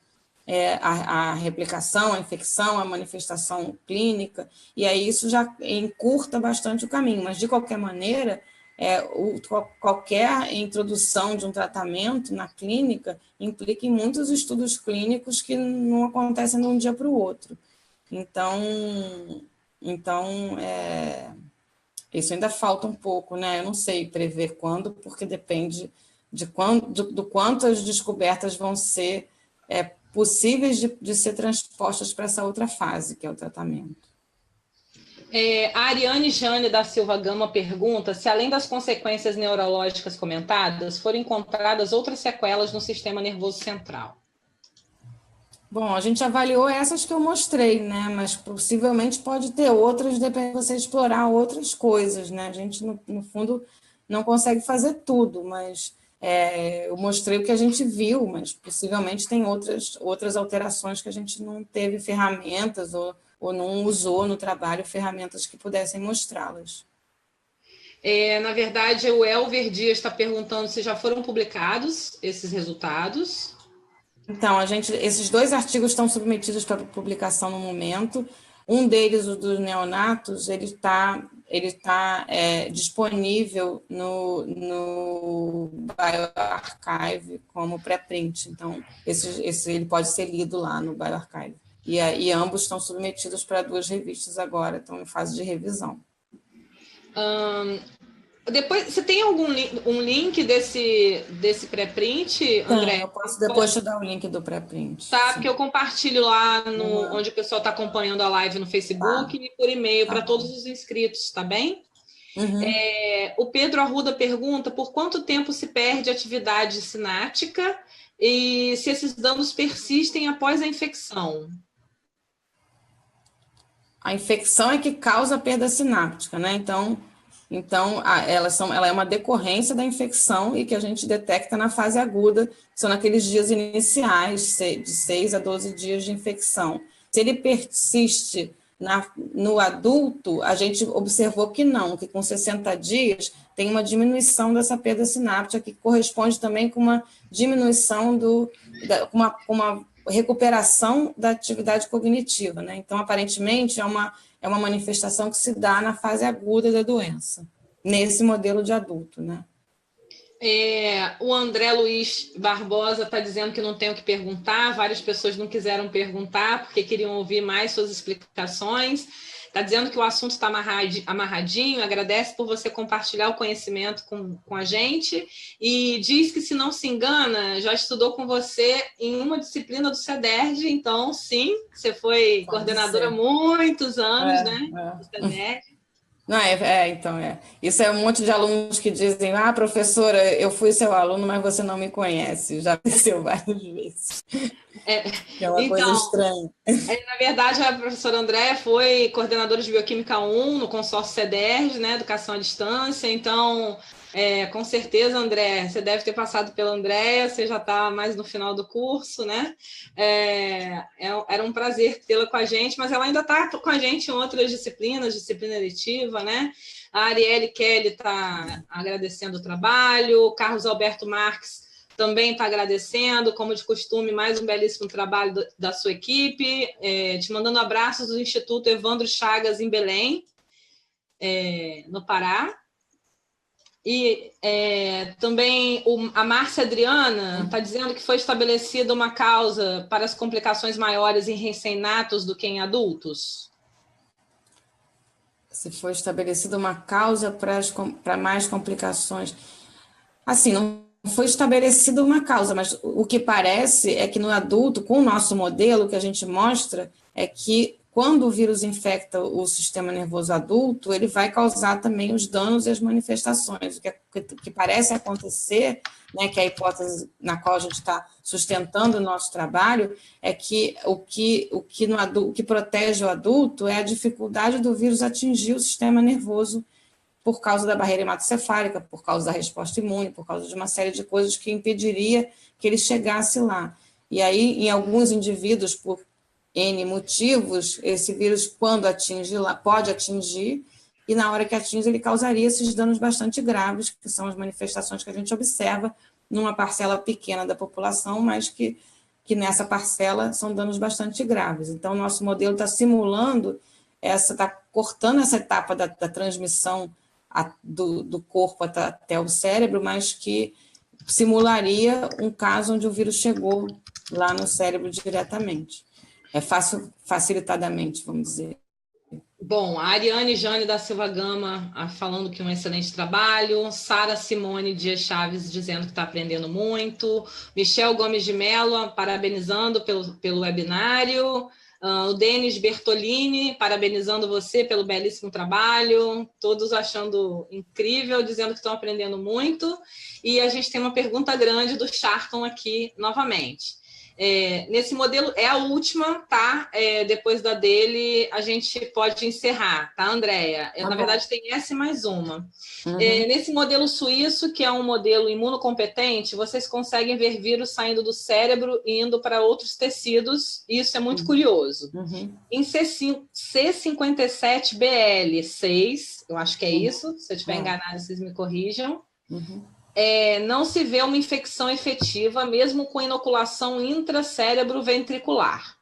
a replicação, a infecção, a manifestação clínica, e aí isso já encurta bastante o caminho, mas de qualquer maneira, qualquer introdução de um tratamento na clínica implica em muitos estudos clínicos que não acontecem de um dia para o outro. Então isso ainda falta um pouco, né? Eu não sei prever quando, porque depende do quanto as descobertas vão ser possíveis de ser transpostas para essa outra fase, que é o tratamento. A Ariane Jane da Silva Gama pergunta se, além das consequências neurológicas comentadas, foram encontradas outras sequelas no sistema nervoso central. Bom, a gente avaliou essas que eu mostrei, né? Mas possivelmente pode ter outras, depende de você explorar outras coisas, né? A gente, no fundo, não consegue fazer tudo, mas eu mostrei o que a gente viu, mas possivelmente tem outras alterações que a gente não teve ferramentas ou não usou no trabalho ferramentas que pudessem mostrá-las. Na verdade, o Elver Dias está perguntando se já foram publicados esses resultados. Então, esses 2 artigos estão submetidos para publicação no momento. Um deles, o dos neonatos, ele tá disponível no bioRxiv como pré-print. Então, esse ele pode ser lido lá no bioRxiv. E ambos estão submetidos para 2 revistas agora, estão em fase de revisão. Depois, você tem um link desse pré-print, André? Eu posso depois te dar o link do pré-print. Tá, porque eu compartilho lá onde o pessoal está acompanhando a live no Facebook e por e-mail para todos os inscritos, tá bem? Uhum. O Pedro Arruda pergunta por quanto tempo se perde a atividade sináptica e se esses danos persistem após a infecção. A infecção é que causa a perda sináptica, né? Então ela é uma decorrência da infecção e que a gente detecta na fase aguda, que são naqueles dias iniciais, de 6 a 12 dias de infecção. Se ele persiste no adulto, a gente observou que não, que com 60 dias tem uma diminuição dessa perda sináptica, que corresponde também com uma diminuição uma recuperação da atividade cognitiva, né? Então, aparentemente, é uma manifestação que se dá na fase aguda da doença, nesse modelo de adulto, né? O André Luiz Barbosa está dizendo que não tem o que perguntar, várias pessoas não quiseram perguntar porque queriam ouvir mais suas explicações. Está dizendo que o assunto está amarradinho, agradece por você compartilhar o conhecimento com a gente e diz que, se não se engana, já estudou com você em uma disciplina do CEDERJ, então, sim, você foi coordenadora há muitos anos, do CEDERJ. Não, Isso é um monte de alunos que dizem, professora, eu fui seu aluno, mas você não me conhece. Já aconteceu várias vezes. É uma coisa estranha. Na verdade, a professora Andréa foi coordenadora de Bioquímica 1 no consórcio CEDERJ, né, Educação à Distância. Então, com certeza, André, você deve ter passado pela Andréa, você já está mais no final do curso, né? Era um prazer tê-la com a gente, mas ela ainda está com a gente em outras disciplinas, disciplina eletiva, né? A Arielle Kelly está agradecendo o trabalho, o Carlos Alberto Marques também está agradecendo, como de costume, mais um belíssimo trabalho da sua equipe, te mandando abraços do Instituto Evandro Chagas, em Belém, no Pará. E também a Márcia Adriana está dizendo que foi estabelecida uma causa para as complicações maiores em recém-natos do que em adultos. Se foi estabelecida uma causa para mais complicações. Assim, não foi estabelecida uma causa, mas o que parece é que no adulto, com o nosso modelo, o que a gente mostra é que quando o vírus infecta o sistema nervoso adulto, ele vai causar também os danos e as manifestações. O que parece acontecer, né, que é a hipótese na qual a gente está sustentando o nosso trabalho, é que o que protege o adulto é a dificuldade do vírus atingir o sistema nervoso por causa da barreira hematocefálica, por causa da resposta imune, por causa de uma série de coisas que impediria que ele chegasse lá. E aí, em alguns indivíduos, por N motivos, esse vírus, quando atinge lá, pode atingir, e na hora que atinge, ele causaria esses danos bastante graves, que são as manifestações que a gente observa numa parcela pequena da população, mas que nessa parcela são danos bastante graves. Então, o nosso modelo está simulando, está cortando essa etapa da transmissão do corpo até o cérebro, mas que simularia um caso onde o vírus chegou lá no cérebro diretamente. Facilitadamente, vamos dizer. Bom, a Ariane Jane da Silva Gama falando que um excelente trabalho, Sara Simone Dias Chaves dizendo que está aprendendo muito, Michel Gomes de Mello parabenizando pelo webinário, o Denis Bertolini parabenizando você pelo belíssimo trabalho, todos achando incrível, dizendo que estão aprendendo muito, e a gente tem uma pergunta grande do Charton aqui novamente. Nesse modelo, é a última, tá? Depois da dele, a gente pode encerrar, tá, Andréia? Na verdade, tem essa e mais uma. Nesse modelo suíço, que é um modelo imunocompetente, vocês conseguem ver vírus saindo do cérebro e indo para outros tecidos, e isso é muito curioso. Em C57BL6, eu acho que é isso, se eu estiver enganado, vocês me corrijam. Não se vê uma infecção efetiva, mesmo com inoculação intracérebro ventricular.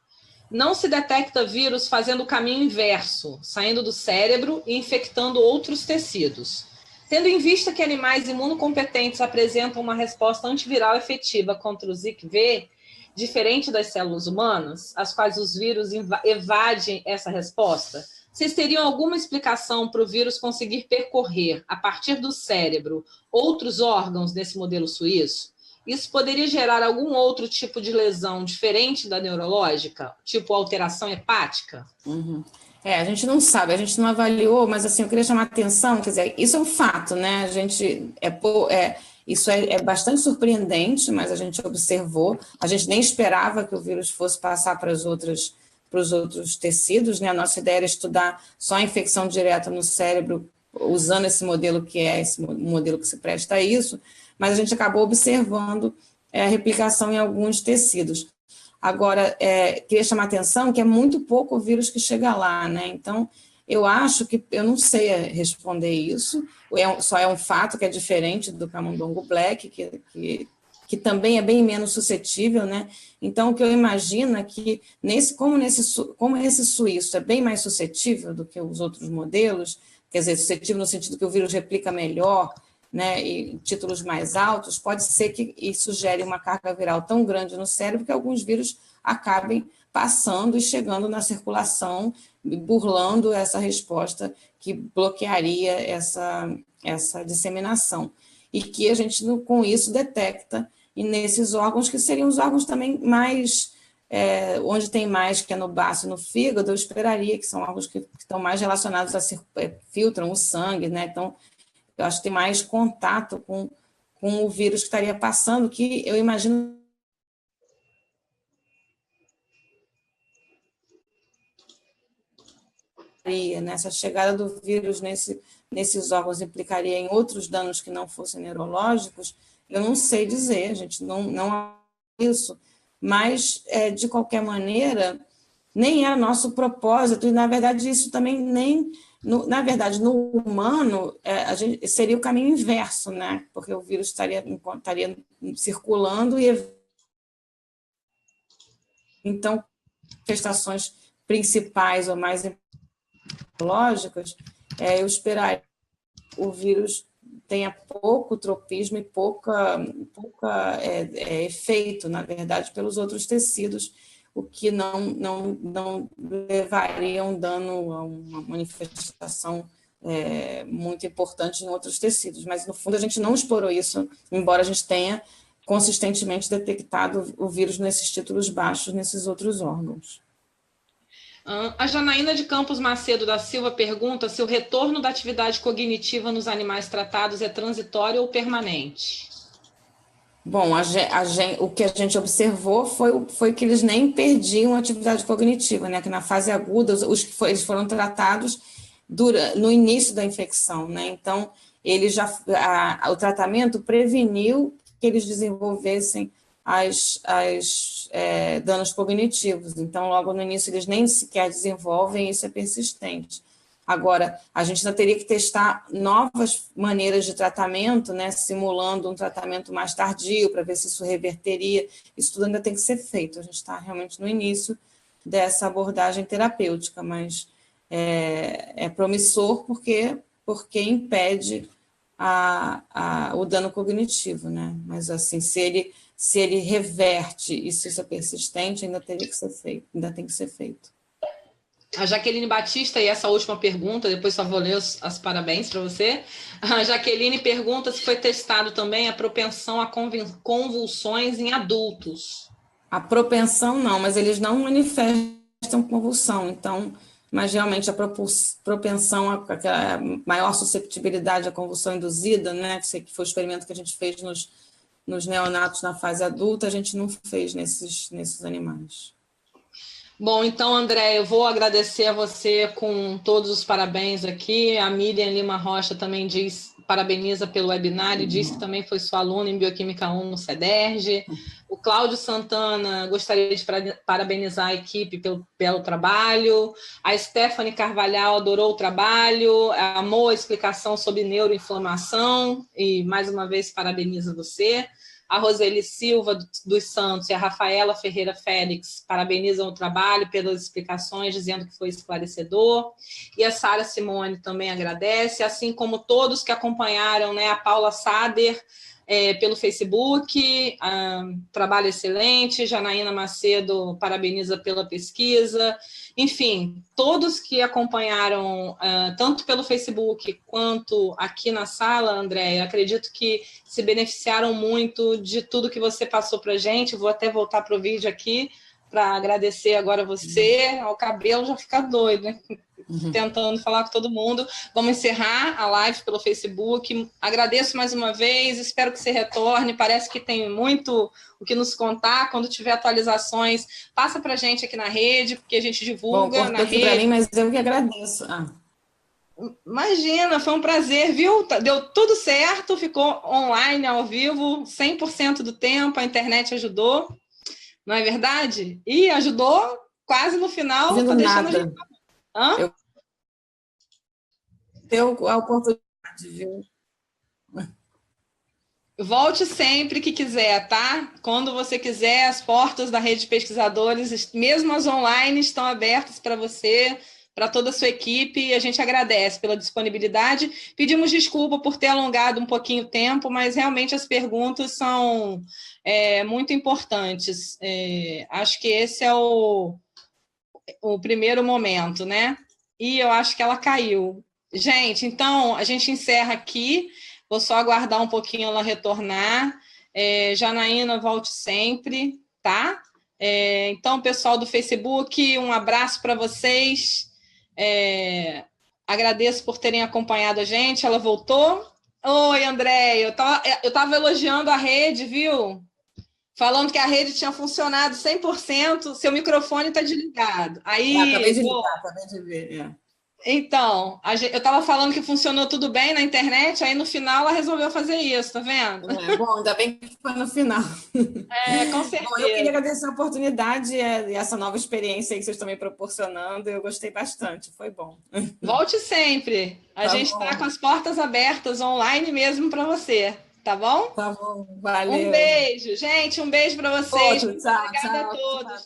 Não se detecta vírus fazendo o caminho inverso, saindo do cérebro e infectando outros tecidos. Tendo em vista que animais imunocompetentes apresentam uma resposta antiviral efetiva contra o Zika-V, diferente das células humanas, as quais os vírus evadem essa resposta, vocês teriam alguma explicação para o vírus conseguir percorrer, a partir do cérebro, outros órgãos nesse modelo suíço? Isso poderia gerar algum outro tipo de lesão diferente da neurológica, tipo alteração hepática? A gente não sabe, a gente não avaliou, mas assim, eu queria chamar a atenção, quer dizer, isso é um fato, né? A gente isso é bastante surpreendente, mas a gente observou, a gente nem esperava que o vírus fosse passar para os outros tecidos, né? A nossa ideia era estudar só a infecção direta no cérebro, usando esse modelo esse modelo que se presta a isso, mas a gente acabou observando a replicação em alguns tecidos. Agora, queria chamar a atenção que é muito pouco o vírus que chega lá, né? Então, eu acho que, eu não sei responder isso, só é um fato que é diferente do camundongo black, que também é bem menos suscetível, né? Então, o que eu imagino é que, como esse suíço é bem mais suscetível do que os outros modelos, quer dizer, suscetível no sentido que o vírus replica melhor, né, e títulos mais altos, pode ser que isso gere uma carga viral tão grande no cérebro que alguns vírus acabem passando e chegando na circulação, burlando essa resposta que bloquearia essa disseminação. E que a gente, com isso, detecta e nesses órgãos, que seriam os órgãos também mais, onde tem mais, que é no baço e no fígado, eu esperaria que são órgãos que estão mais relacionados filtram o sangue, né? Então, eu acho que tem mais contato com o vírus que estaria passando, que eu imagino. Essa chegada do vírus nesses órgãos implicaria em outros danos que não fossem neurológicos, eu não sei dizer, a gente não isso, mas, de qualquer maneira, nem é nosso propósito, e, na verdade, isso também nem Na verdade, no humano, seria o caminho inverso, né? Porque o vírus estaria circulando e, então, manifestações principais ou mais lógicas, eu esperaria que o vírus tenha pouco tropismo e pouca efeito, na verdade, pelos outros tecidos, o que não levaria a um dano, a uma manifestação muito importante em outros tecidos. Mas, no fundo, a gente não explorou isso, embora a gente tenha consistentemente detectado o vírus nesses títulos baixos, nesses outros órgãos. A Janaína de Campos Macedo da Silva pergunta se o retorno da atividade cognitiva nos animais tratados é transitório ou permanente. Bom, o que a gente observou foi que eles nem perdiam a atividade cognitiva, né? Que na fase aguda, eles foram tratados no início da infecção, né? Então, o tratamento preveniu que eles desenvolvessem danos cognitivos. Então, logo no início, eles nem sequer desenvolvem, e isso é persistente. Agora, a gente ainda teria que testar novas maneiras de tratamento, né, simulando um tratamento mais tardio, para ver se isso reverteria. Isso tudo ainda tem que ser feito. A gente está realmente no início dessa abordagem terapêutica, mas é promissor porque impede o dano cognitivo, né? Mas, assim, se ele reverte e se isso é persistente, ainda teria que ser feito, ainda tem que ser feito. A Jaqueline Batista, e essa última pergunta, depois só vou ler as parabéns para você. A Jaqueline pergunta se foi testado também a propensão a convulsões em adultos. A propensão não, mas eles não manifestam convulsão, então, mas realmente a propensão, a maior susceptibilidade à convulsão induzida, né, que foi o experimento que a gente fez nos neonatos na fase adulta, a gente não fez nesses animais. Bom, então, André, eu vou agradecer a você com todos os parabéns aqui. A Miriam Lima Rocha também parabeniza pelo webinar e diz que também foi sua aluna em Bioquímica 1 no CEDERJ. O Cláudio Santana gostaria de parabenizar a equipe pelo trabalho. A Stephanie Carvalhal adorou o trabalho, amou a explicação sobre neuroinflamação e, mais uma vez, parabeniza você. A Roseli Silva dos Santos e a Rafaela Ferreira Félix parabenizam o trabalho pelas explicações, dizendo que foi esclarecedor. E a Sara Simone também agradece, assim como todos que acompanharam, né, a Paula Sader pelo Facebook, trabalho excelente, Janaína Macedo parabeniza pela pesquisa, enfim, todos que acompanharam, tanto pelo Facebook quanto aqui na sala, André, acredito que se beneficiaram muito de tudo que você passou para a gente. Vou até voltar para o vídeo aqui para agradecer agora você. O cabelo já fica doido, né? Tentando falar com todo mundo. Vamos encerrar a live pelo Facebook. Agradeço mais uma vez, espero que você retorne. Parece que tem muito o que nos contar. Quando tiver atualizações, passa para a gente aqui na rede, porque a gente divulga. Bom, na rede. Para mim, mas eu que agradeço. Imagina, foi um prazer, viu? Deu tudo certo, ficou online, ao vivo, 100% do tempo, a internet ajudou, não é verdade? E ajudou quase no final, tá deixando nada. A gente... Deu a oportunidade, viu? Volte sempre que quiser, tá? Quando você quiser, as portas da Rede de Pesquisadores, mesmo as online, estão abertas para você, para toda a sua equipe, e a gente agradece pela disponibilidade. Pedimos desculpa por ter alongado um pouquinho o tempo, mas realmente as perguntas são muito importantes. Acho que esse é o primeiro momento, né? E eu acho que ela caiu. Gente, então, a gente encerra aqui. Vou só aguardar um pouquinho ela retornar. Janaína, volte sempre, tá? Então, pessoal do Facebook, um abraço para vocês. Agradeço por terem acompanhado a gente. Ela voltou. Oi, André. Eu tava elogiando a rede, viu? Falando que a rede tinha funcionado 100%. Seu microfone está desligado. Aí, acabei de ligar, acabei de ver. Então, eu estava falando que funcionou tudo bem na internet, aí no final ela resolveu fazer isso, tá vendo? Bom, ainda bem que foi no final. Com Bom, eu queria certeza. agradecer a oportunidade e essa nova experiência aí que vocês estão me proporcionando. Eu gostei bastante, foi bom. Volte sempre. A Tá gente está com bom, as portas abertas online mesmo para você, tá bom? tá bom, Um valeu. beijo, gente, um beijo para vocês. Outro, Muito tchau, obrigada a tchau. todos.